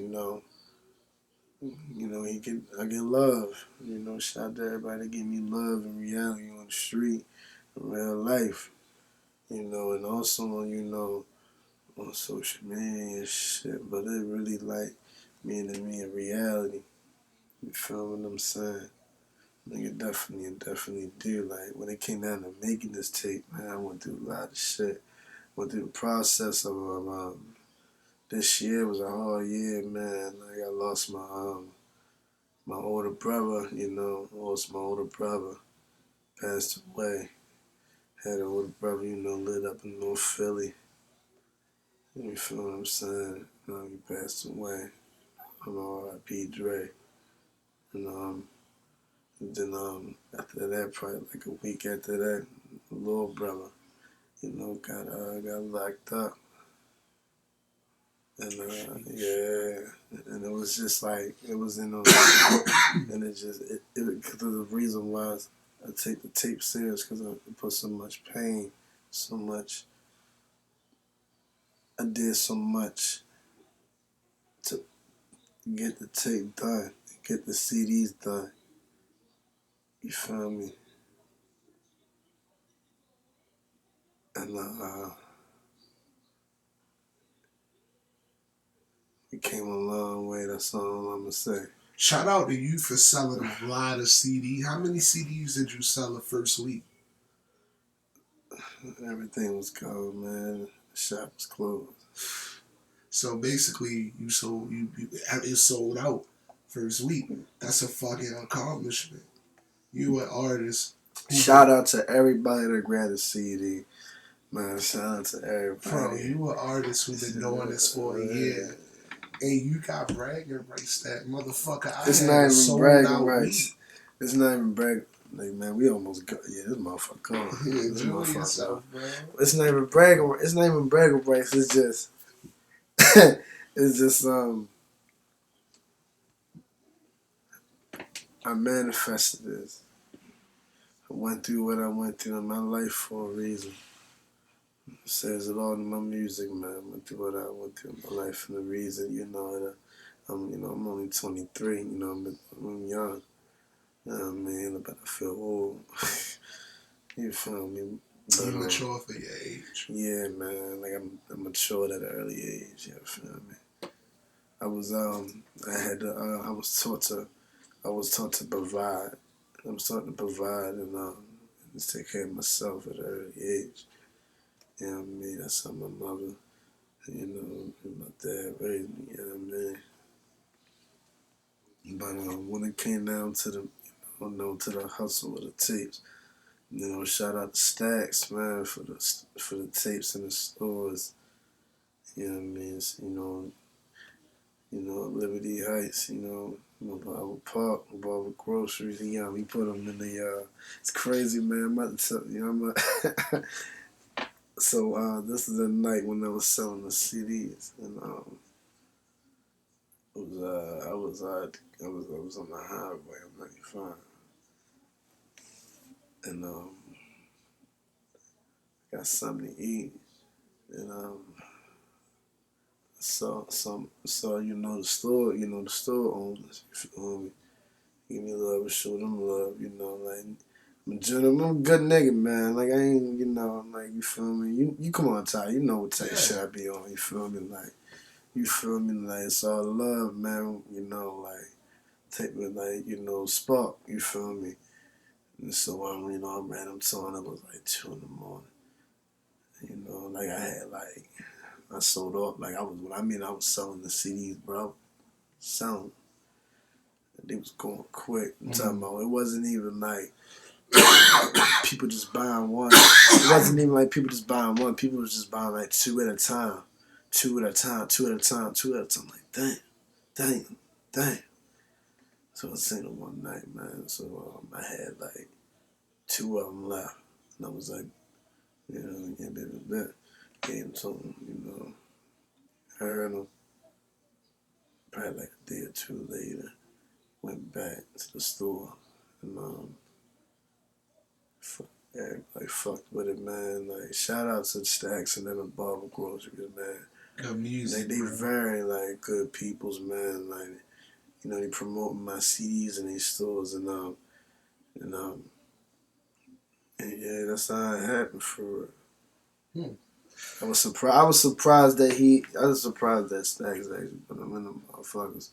S2: I get love. Shout out to everybody that give me love in reality on the street, in real life. And also on social media and shit. But it really like me in reality. You feel what I'm saying? Nigga, definitely do. Like, when it came down to making this tape, man, I went through a lot of shit. Went through the process of, this year was a hard year, man. Like, I lost my older brother, lost my older brother, passed away. Had an older brother, lived up in North Philly. You feel what I'm saying? He passed away. R.I.P. Dre. And, after that, probably like a week after that, little brother, got locked up, and yeah, and it was just like it was in and it because of the reason why I take the tape serious because I put so much pain, so much. I did so much to get the tape done, get the CDs done. You feel me? And it came a long way. That's all I'm gonna say.
S1: Shout out to you for selling a lot of CDs. How many CDs did you sell the first week?
S2: Everything was gone, man. The shop was closed.
S1: So basically, it sold out first week. That's a fucking accomplishment. You an artist.
S2: Shout out to everybody that grabbed a CD. Man, shout out to everybody.
S1: Bro, you an artist who's been doing this for a year. And you got bragging rights that motherfucker.
S2: It's not even bragging rights. It's not even bragging. Like, man, we almost got this motherfucker gone.
S1: Yeah, enjoy yourself, bro.
S2: It's not even bragging. It's not even bragging rights. It's just, it's just I manifested this. I went through what I went through in my life for a reason. It says it all in my music, man. I went through what I went through in my life for a reason. You know, I'm only 23. You know, I'm young. You know what I mean? But I feel old. You feel me?
S1: But, you mature for your age.
S2: Yeah, man. Like I'm matured at an early age. You feel me? I was taught to provide. I was taught to provide and take care of myself at an early age. You know what I mean? That's how my mother, you know, my dad raised me. You know what I mean? But when it came down to to the hustle with the tapes, you know, shout out to Stacks, man, for the tapes in the stores. You know what I mean? So, you know, Liberty Heights, you know, Barber Park, Barber Groceries, yeah, we put them in the, it's crazy, man. I'm about to tell you, so, this is the night when I was selling the CDs, and, I was on the highway, I'm 95, and, got something to eat, and, saw the store owners, you feel me? Give me love, show them love, you know, like, I'm a gentleman, I'm a good nigga, man, like, I ain't, you know, like, you feel me? You come on, Ty, you know what type of shit I be on, you feel me? Like, you feel me? Like, it's all love, man, you know, like, take me, like, you know, spark, you feel me? And so, you know, I ran up to him, it was like 2 in the morning, you know, like, I sold off, like, I was selling the CDs, bro, selling. They was going quick. I'm talking about, it wasn't even like people just buying one. It wasn't even like people just buying one. People was just buying like 2 at a time. 2 at a time, 2 at a time, 2 at a time. Like, damn. So I seen them one night, man. So I had like 2 of them left. And I was like, you know, yeah, baby, gave them to them, you know. Heard them. Probably like a day or 2 later, went back to the store and everybody fucked with it, man. Like, shout out to Stacks and then the Barber Groceries, man.
S1: Good music.
S2: They very like good peoples, man. Like, you know, they promoting my CDs in these stores and yeah, that's how it happened for real. I was surprised that Stacks actually put them in the motherfuckers.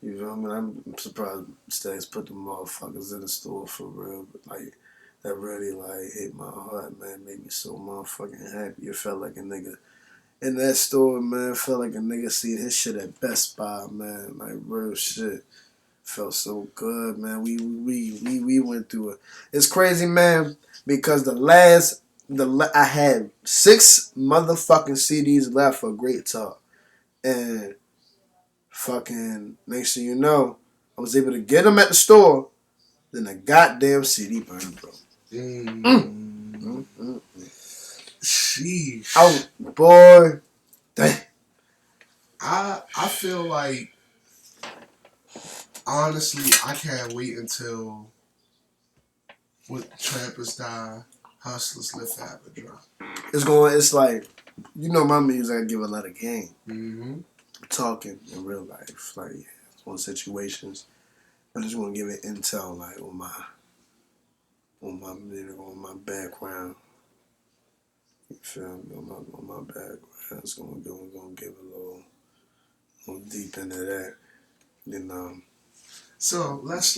S2: You know what I mean? I'm surprised Stacks put the motherfuckers in the store for real, but like, that really like hit my heart, man. Made me so motherfucking happy. It felt like a nigga in that store, man. Felt like a nigga seeing his shit at Best Buy, man. Like, real shit. Felt so good, man. We went through it. It's crazy, man, because I had 6 motherfucking CDs left for Great Talk, and fucking next thing you know, I was able to get them at the store. Then the goddamn CD burned, bro.
S1: Sheesh.
S2: Oh, boy. Damn.
S1: I feel like, honestly, I can't wait until with Trappers Die, Hustlers Live Forever drop.
S2: It's like, you know, my music, I give a lot of game.
S1: Mm-hmm.
S2: Talking in real life, like, on situations. I just want to give it intel, like, on my background. You feel me? On my background. It's gonna give a little deep into that. You know.
S1: So let's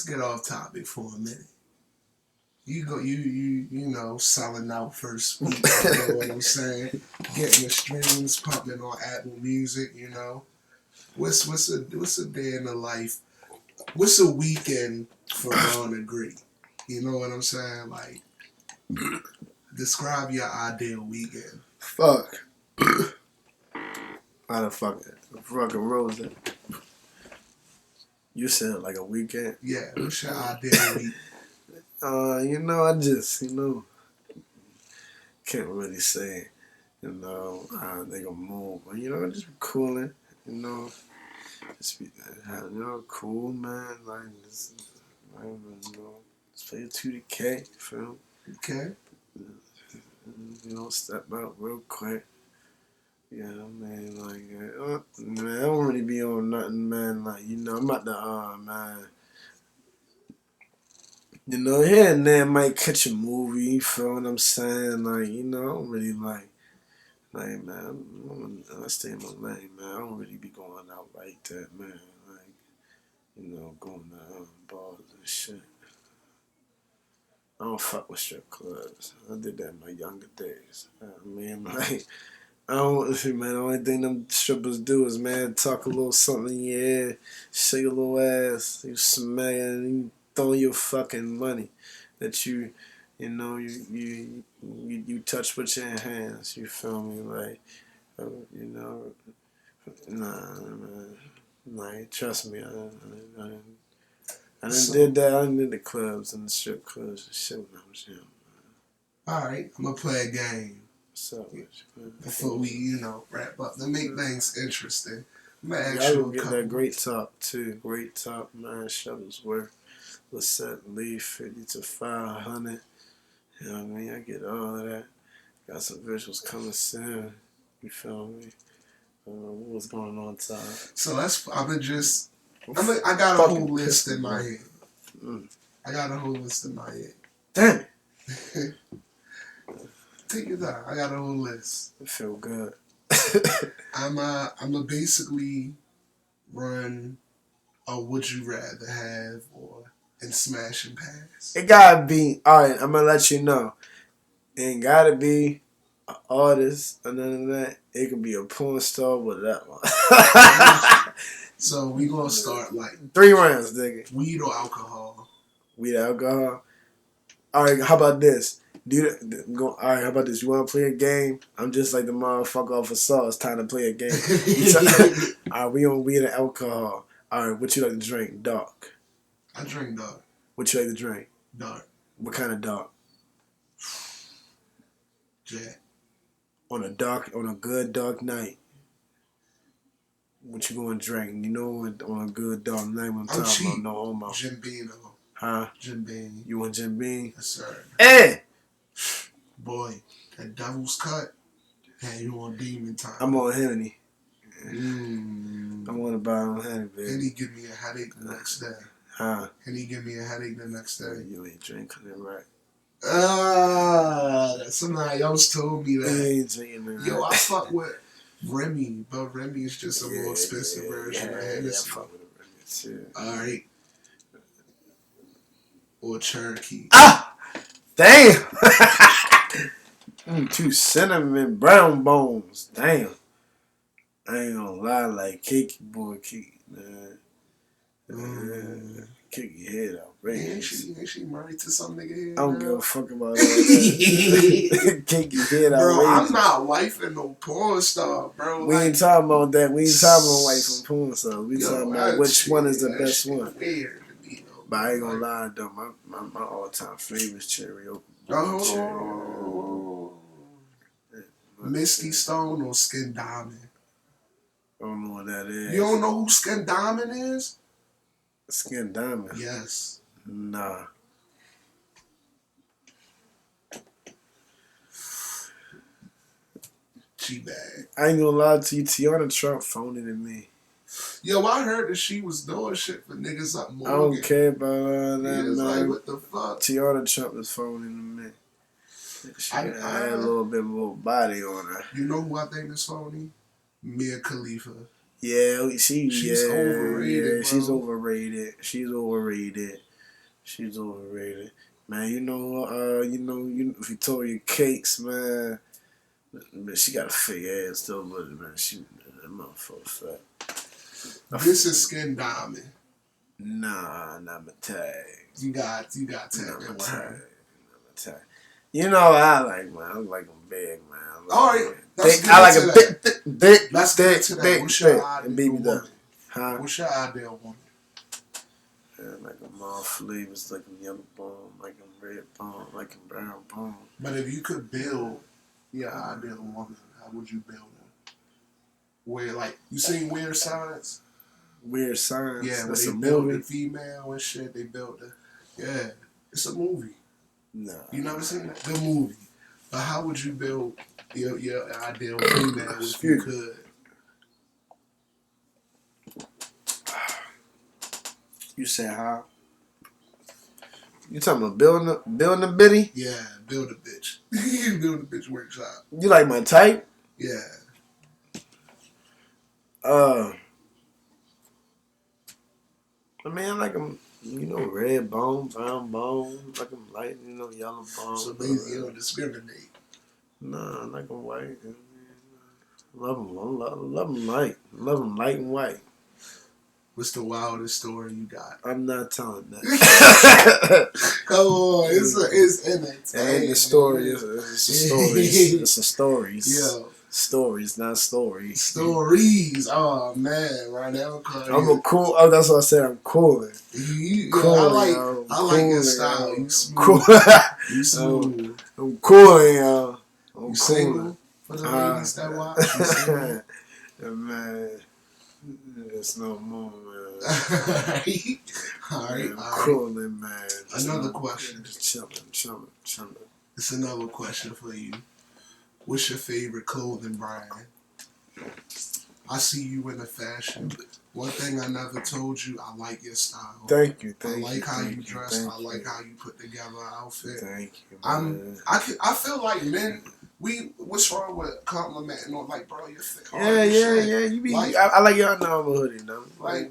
S1: get off topic for a minute. You know, selling out first week, you know what I'm saying? Getting the streams pumping on Apple Music, you know. what's a day in the life? What's a weekend for Ron and Greg? You know what I'm saying? Like, describe your ideal weekend.
S2: Fuck. How the fucking rose it? You said like a weekend?
S1: Yeah, what's your ideal week?
S2: I just, can't really say, how they gonna move. But, just be cooling, just be, cool, man. Like, just play a 2K, feel?
S1: Okay.
S2: Step out real quick. Yeah, man, like, man, I don't really be on nothing, man. Like, I'm about to, man. Here and there I might catch a movie, you feel what I'm saying? Like, I don't really man, I stay in my lane, man. I don't really be going out like that, man. Like, going to bars and shit. I don't fuck with strip clubs. I did that in my younger days. Like, I don't, man, the only thing them strippers do is, man, talk a little something in your ear, shake a little ass, you smack it, and you throw your fucking money that you touch with your hands. You feel me? Like, nah, man. Like, trust me, I done did that. I done did the clubs and the strip clubs and shit when I was young.
S1: Alright, I'm gonna play a game.
S2: What's up,
S1: Before we, wrap up to make things interesting. I'm gonna ask
S2: I
S1: you
S2: will
S1: a
S2: get
S1: couple.
S2: that great top too. Great top, man. Shuttlesworth, Lissette Lee, 50 to 500. You know what I mean? I get all of that. Got some visuals coming soon. You feel me? What's going on, Todd?
S1: So I got a whole list in my head. I got a whole list in my head.
S2: Damn
S1: it. Take your time. I got a whole list.
S2: I feel good.
S1: I'm basically run a would you rather have and smash and pass.
S2: It gotta be alright. I'm gonna let you know. It ain't gotta be an artist or none of that. It could be a porn star, whatever.
S1: So we gonna start like
S2: 3 rounds, nigga.
S1: Weed or alcohol?
S2: Weed or alcohol. Alright, how about this? Alright, how about this? You wanna play a game? I'm just like the motherfucker off of Saw. It's time to play a game. Alright, we on weed and alcohol. Alright, what you like to drink? Dark.
S1: I drink dark.
S2: What you like to drink?
S1: Dark.
S2: What kind of dark?
S1: Jack.
S2: On a good dark night. What you gonna drink? On a good dark night when I'm talking about no homo.
S1: Jim Beam.
S2: Huh?
S1: Jim Beam.
S2: You want Jim Beam?
S1: Yes, sir.
S2: Hey!
S1: Boy, that devil's cut. Hey, you on demon time.
S2: I'm on Henny. I want to buy on Henny, baby.
S1: Henny give me a headache the next day.
S2: Huh?
S1: Henny give me a headache the next day.
S2: You ain't drinking it right.
S1: Somebody else told me that.
S2: You ain't drinking it right.
S1: Yo, I fuck with Remy, but Remy is just a more expensive version of Hennessy.
S2: I fuck with Remy too.
S1: Alright. Or Cherokee.
S2: Ah! Damn! 2 cinnamon brown bones. Damn. I ain't gonna lie, like Kiki boy, man. Kick your head out, right?
S1: Ain't she married to some nigga here?
S2: I don't give a fuck about all that. Kick your head out,
S1: bro. I'm not wifing no porn star, bro.
S2: We ain't talking about that. We ain't talking about wifing porn stars. We talking about which one is the best one.
S1: Weird.
S2: But I ain't gonna lie though, my all-time favorite is Cherry Oak.
S1: Misty Stone or Skin Diamond?
S2: I don't know what that is.
S1: You don't know who Skin Diamond is?
S2: Skin Diamond?
S1: Yes.
S2: Nah.
S1: G-bag.
S2: I ain't gonna lie to you, Tiana Trump phoning to me.
S1: Yo, I heard that she was doing shit for niggas up Morgan.
S2: I don't care about that, man.
S1: Like, what the fuck?
S2: Tiana Trump is phoning to me. She had a little bit more body on her.
S1: You know who I think is phony? Mia Khalifa.
S2: Yeah, she's overrated. Yeah,
S1: bro.
S2: She's overrated. Man, Victoria Cakes, man. She got a fake ass though, but man, that motherfucker fat.
S1: This is Skin Diamond.
S2: Nah, not my tag.
S1: You got to
S2: Not
S1: tag
S2: my
S1: it
S2: tag.
S1: with
S2: Not. You know what I like, man. I like them big, man.
S1: All right,
S2: I like a thick.
S1: Let's get to that. What's your ideal woman?
S2: Huh?
S1: What's your ideal woman?
S2: Yeah, like them all flavors, like them yellow bone, like them red bone, like them brown bone.
S1: But if you could build your ideal woman, how would you build her? Where, like, you seen Weird Science?
S2: Weird Science?
S1: Yeah, where
S2: that's
S1: they
S2: a
S1: built
S2: movie?
S1: the female and shit. They built the... Yeah, it's a movie.
S2: Nah.
S1: You never seen that? Good movie. But how would you build your ideal female if you could?
S2: You said how? You talking about building a bitty?
S1: Yeah, build a bitch. Build a bitch workshop.
S2: You like my type?
S1: Yeah.
S2: I mean, I like them, red bone, brown bone, like them light, yellow bone.
S1: So basically, you don't discriminate.
S2: Nah, I like them white. Love them light. Love them light and white.
S1: What's the wildest story you got?
S2: I'm not telling that.
S1: Come on, it's entertaining.
S2: It ain't the story. It's the stories. It's the stories.
S1: Yeah.
S2: Stories, not stories.
S1: Stories. Oh man, right now
S2: I'm cool. Oh, that's what I said. I'm cooling.
S1: Cool, I like your style. You smooth.
S2: Cool.
S1: You smooth.
S2: I'm cooling, y'all.
S1: You single for the ladies that watch? You single?
S2: Man, there's no more, man.
S1: All right.
S2: Cooling, man.
S1: Another question.
S2: Just chilling.
S1: It's another question for you. What's your favorite clothing brand? I see you in the fashion. One thing I never told you, I like your style.
S2: Thank you.
S1: I like how you dress. I like how you put together an outfit.
S2: Thank you, man.
S1: I feel like men, what's wrong with complimenting on, like, bro, your fit hard.
S2: Yeah. You be like, I like your Under Armour hoodie, though.
S1: But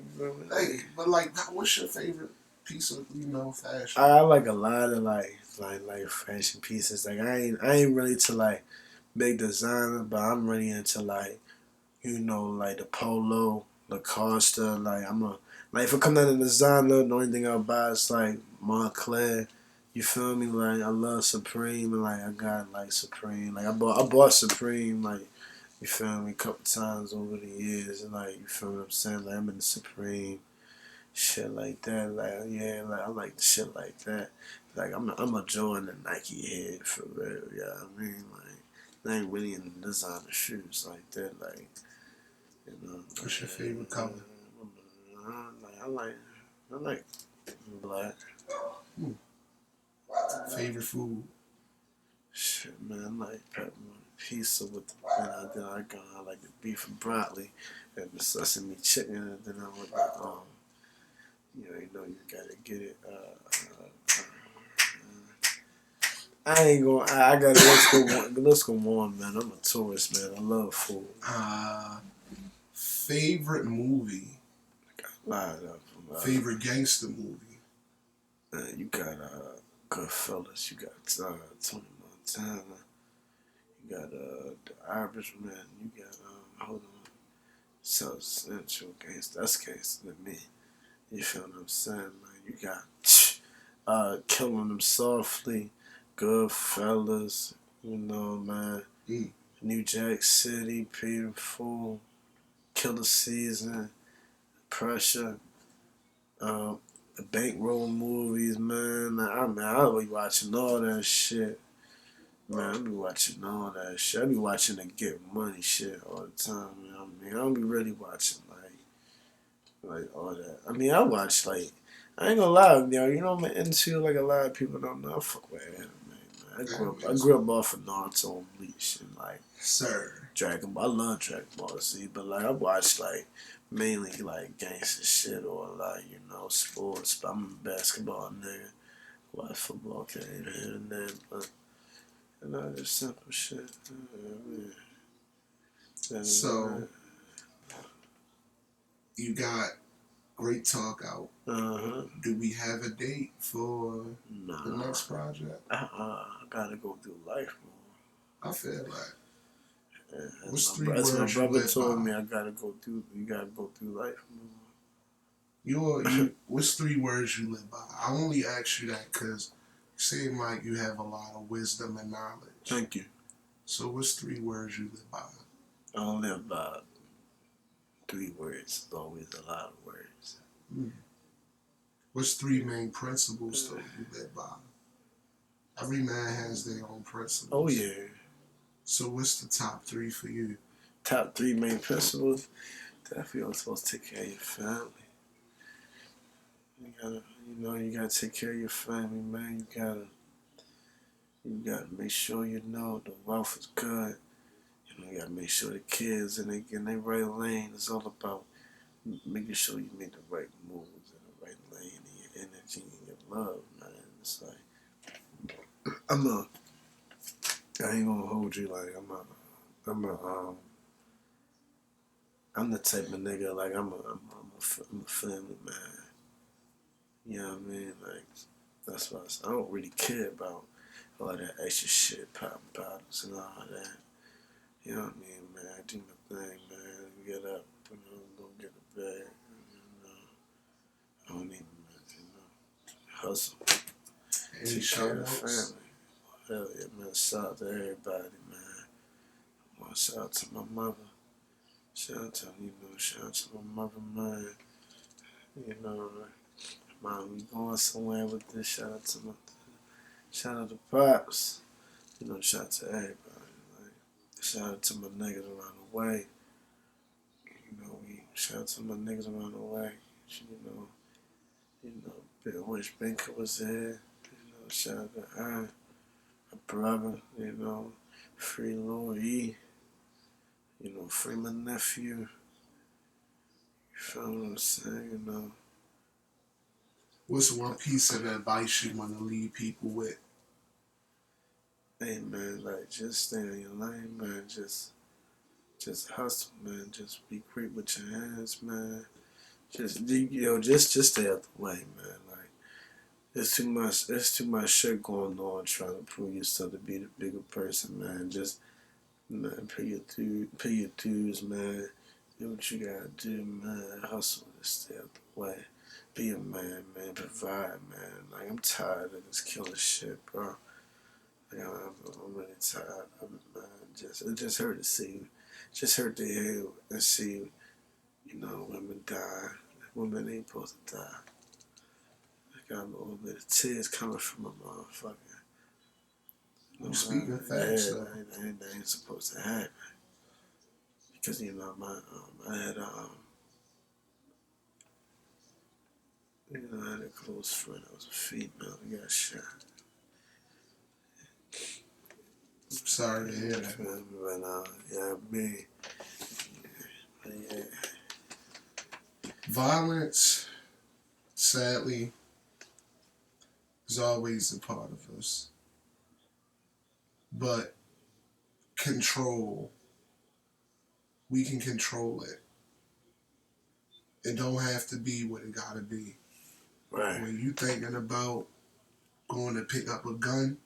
S1: what's your favorite piece of fashion?
S2: I like a lot of like fashion pieces. Like I ain't really to like big designer, but I'm really into like like the polo, the Costa. Like if it comes out of designer, the only thing I'll buy is like Montclair. You feel me? Like I love Supreme, and like I got like Supreme. Like I bought Supreme. Like you feel me? A couple times over the years, and like you feel what I'm saying? Like I'm in the Supreme. Shit like that, like I like the shit like that. Like I'm a Jordan and Nike head for real. Yeah, I mean like I ain't really in designer shoes like that. Like
S1: What's your favorite color?
S2: I like black.
S1: Favorite food?
S2: Shit, man, I like pizza with then I like the beef and broccoli and the sesame chicken, and then I would you gotta get it. I ain't gonna. I gotta let's go on, man. I'm a tourist, man. I love food.
S1: Favorite movie?
S2: A lot of
S1: favorite gangster movie?
S2: You got Goodfellas. You got Tony Montana. You got The Irishman. You got hold on, South Central Gangster. That's gangster to me. You feel what I'm saying? Like you got Killing Them Softly, Goodfellas, man. New Jack City, Peter Fool, Killer Season, Pressure, the Bankroll movies, man. I'll be watching all that shit. Man, I be watching all that shit. I be watching the Get Money shit all the time, man. I don't be really watching like all that. I mean, I watch like I ain't gonna lie, I'm into like a lot of people don't know. I fuck with anime, man. I grew up off of Naruto and Bleach and like Dragon Ball. I love Dragon Ball Z, but like I watch like mainly like gangster shit or like sports. But I'm a basketball nigga. Watch football came here and there, but just simple shit.
S1: So you got great talk out. Do we have a date for the next project?
S2: I gotta go through life more.
S1: I feel like. What's three
S2: As my
S1: words you
S2: brother
S1: live
S2: told me,
S1: by?
S2: I gotta go through. You gotta go through life.
S1: What's three words you live by? I only ask you that because you seem like you have a lot of wisdom and knowledge.
S2: Thank you.
S1: So what's three words you live by?
S2: I don't live by 3 words. It's always a lot of words.
S1: Hmm. What's three main principles though you live by? Every man has their own principles.
S2: Oh yeah.
S1: So what's the top three for you?
S2: Top 3 main principles. Definitely, you're supposed to take care of your family. You gotta take care of your family, man. You gotta make sure you know the wealth is good. You gotta make sure the kids in their right lane. It's all about making sure you make the right moves in the right lane and your energy and your love, man. It's like I ain't gonna hold you like I'm the type of nigga like I'm a family man. You know what I mean? Like that's why I don't really care about all that extra shit, pop bottles and all that. You know what I mean, man? I do my thing, man. Get up, go get a bag. I don't even, hustle.
S1: Any
S2: Take care of the
S1: shout-outs?
S2: family. Hell yeah, man. Shout out to everybody, man. Shout out to my mother. Shout out to my mother, man. You know, mom, we going somewhere with this. Shout out to Pops. Shout out to everybody. Like, shout out to my niggas around the way. Shout out to my niggas around the way. You know, Bill Wish Binker was there. Shout out to her, my brother, Free Louis, free my nephew. You feel what I'm saying?
S1: What's one piece of advice you want to leave people with?
S2: Hey man, like just stay in your lane, man. Just hustle, man. Just be quick with your hands, man. Just stay out the way, man. Like there's too much shit going on trying to prove yourself to be the bigger person, man. Just man, pay your dues, man. Do what you gotta do, man. Hustle, just stay out the way. Be a man, man. Provide, man. Like I'm tired of this killer shit, bro. Like I'm really tired of it, man. It just hurt to see, just hurt to hear and see, women die. Women ain't supposed to die. I got a little bit of tears coming from my motherfucker.
S1: You speaking facts
S2: Yeah,
S1: though.
S2: that ain't supposed to happen. Because I had I had a close friend that was a female who got shot.
S1: I'm sorry to hear that.
S2: But yeah, me, yeah.
S1: Violence, sadly, is always a part of us. But control, we can control it. It don't have to be what it gotta be.
S2: Right.
S1: When you thinking about going to pick up a gun,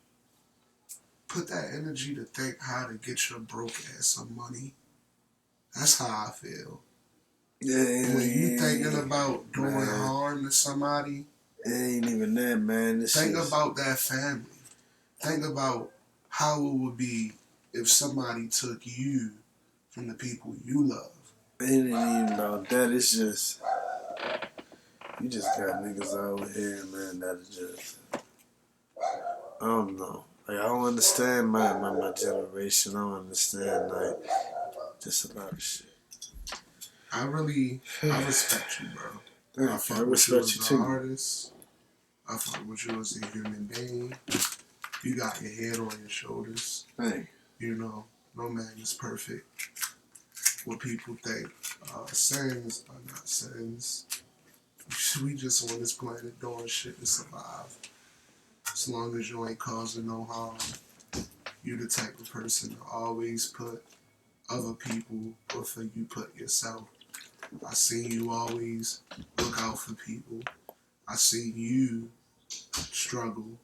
S1: put that energy to think how to get your broke ass some money. That's how I feel.
S2: Yeah,
S1: When you thinking about doing
S2: man.
S1: harm to somebody,
S2: It ain't even that, man.
S1: think about that family. Think about how it would be if somebody took you from the people you love.
S2: It ain't even about that. It's just you just got niggas out here, man. That is just I don't know. Like I don't understand my generation. I don't understand like just a lot of shit.
S1: I respect you, bro. I
S2: Thank you. I
S1: fuck with you
S2: respect
S1: as
S2: you
S1: an
S2: too.
S1: artist. I fuck with you as a human being. You got your head on your shoulders.
S2: Thank
S1: You know, no man is perfect. What people think sins are not sins. We just on this planet doing shit to survive. As long as you ain't causing no harm, you the type of person to always put other people before you put yourself. I seen you always look out for people. I seen you struggle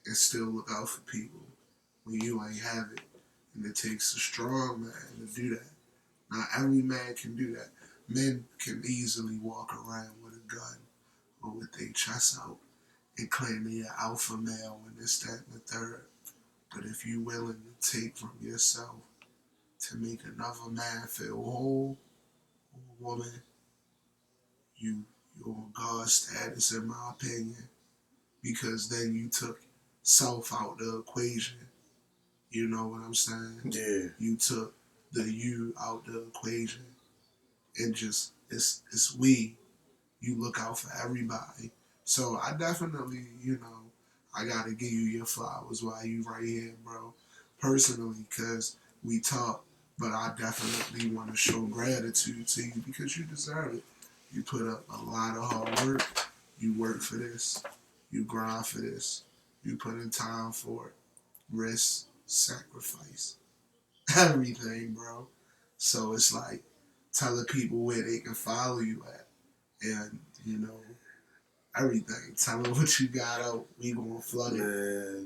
S1: and still look out for people when you ain't have it. And it takes a strong man to do that. Not every man can do that. Men can easily walk around with a gun or with their chest out and claim they're an alpha male and this, that, and the third. But if you're willing to take from yourself to make another man feel whole, or a woman, you're on God's status, in my opinion, because then you took self out the equation. You know what I'm saying?
S2: Yeah.
S1: You took the you out the equation, and just it's we. You look out for everybody. So I definitely, I gotta give you your flowers while you right here, bro. Personally, because we talk, but I definitely want to show gratitude to you because you deserve it. You put up a lot of hard work. You work for this. You grind for this. You put in time for it. Risk, sacrifice, everything, bro. So it's like telling people where they can follow you at, and everything. Tell them what you got out. We gonna flood it.
S2: Man,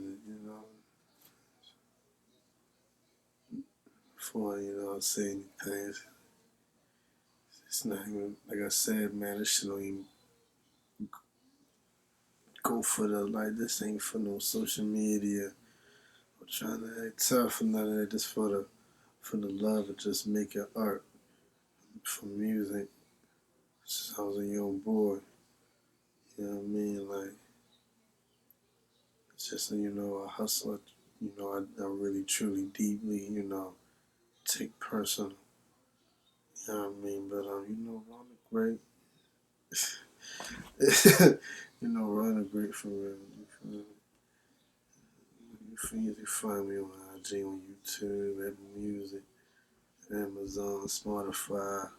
S2: before, I say anything, it's not even, like I said, man, this shit don't even go for this ain't for no social media or trying to act tough or none of that. Just for the love of just making art, for music. Since I was a young boy, you know what I mean? Like, it's just, a hustle, I really, truly, deeply, take personal. You know what I mean? But, Ron great. Ron great for real. You can find me on IG, on YouTube, Apple Music, Amazon, Spotify.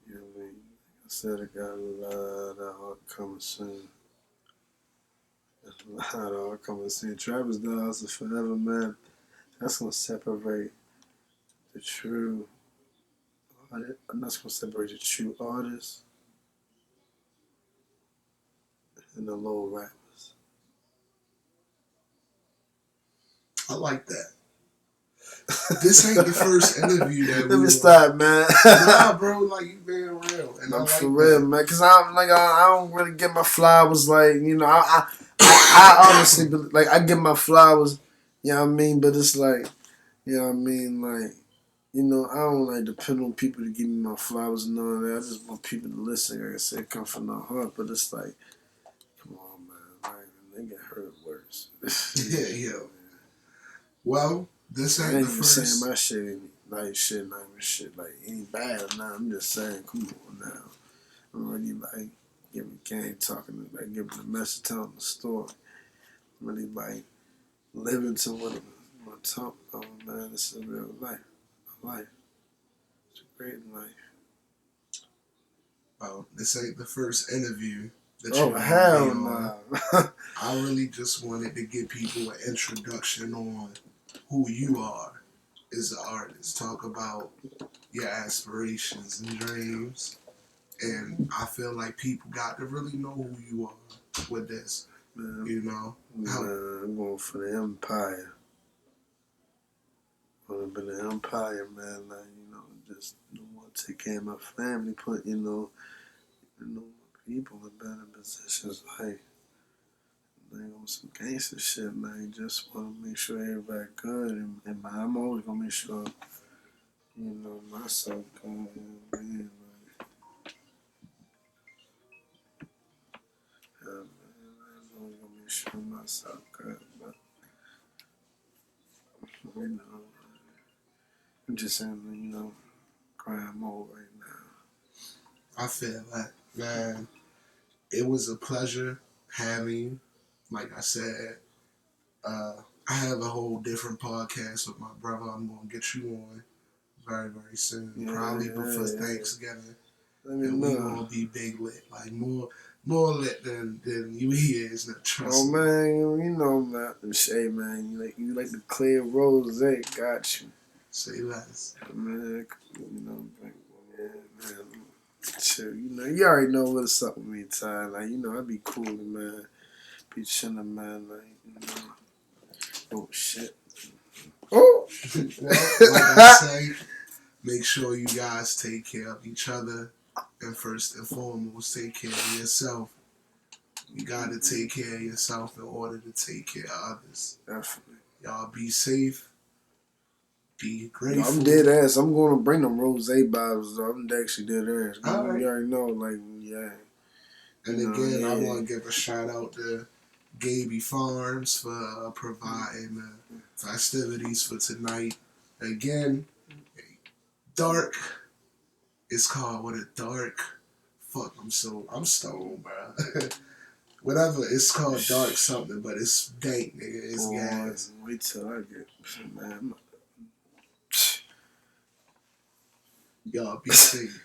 S2: You know what I mean? Like I said, I got a lot of art coming soon. A lot of art coming soon. Travis Dawes is forever, man. That's gonna separate the true. That's gonna separate the true artists and the low rappers.
S1: I like that. This ain't the first interview that
S2: Let
S1: we
S2: me stop, man.
S1: Nah, bro, like you being real, and
S2: I'm
S1: I like
S2: for real,
S1: that.
S2: man. Cause I'm like I don't really get my flowers. Like I honestly like I get my flowers. You know what I mean? But it's like you know what I mean. Like I don't like depend on people to give me my flowers and all that. I just want people to listen. Like I said, come from the heart. But it's like, come on, man. Like they get hurt worse.
S1: Yeah. Well, this
S2: I
S1: ain't
S2: ain't
S1: the
S2: even
S1: first.
S2: saying my shit ain't like shit, not even shit like any bad or not. I'm just saying, come on now. I'm really like giving game talking, like giving a message, telling the story. Really like living to what I'm talking about, man. This is real life. Life. It's a great life.
S1: Well, this ain't the first interview that
S2: Oh
S1: you're gonna be
S2: hell
S1: on.
S2: no.
S1: I really just wanted to give people an introduction on who you are as an artist. Talk about your aspirations and dreams. And I feel like people got to really know who you are with this.
S2: Man, I'm going for the empire. I'm gonna be the empire, man. Like, just want to take care of my family, put, my people in better positions. Like on some gangster shit, man. Just want to make sure everybody good. And I'm always going to make sure, myself good. You know what I mean? Man, I'm always going to make sure myself good. But, I'm just saying, crime mode right now.
S1: I feel that, man. It was a pleasure having you. Like I said, I have a whole different podcast with my brother. I'm gonna get you on very, very soon. Probably before Thanksgiving. And we gonna be big lit. Like more lit than you is. Now, trust me.
S2: Man, man. Shay, man, you like the clear rose. Got you.
S1: Say less.
S2: Man, man. Chill, you already know what's up with me, Ty. Like, I be cool, man. Be chilling, man. Like, oh shit. Oh.
S1: Well, like I say, make sure you guys take care of each other, and first and foremost, take care of yourself. You gotta take care of yourself in order to take care of others.
S2: Definitely.
S1: Y'all be safe. Be
S2: No, I'm
S1: grateful.
S2: dead ass. I'm going to bring them rose bottles. I'm actually dead ass.
S1: All right.
S2: You already know, like, yeah.
S1: And
S2: You know,
S1: again, I
S2: yeah.
S1: want to give a shout out to Gaby Farms for providing the festivities for tonight. Again, dark. It's called what a dark. Fuck, I'm stoned, bro. Whatever, it's called dark something, but it's dank, nigga. It's gas.
S2: Wait till I get, man.
S1: Y'all be safe.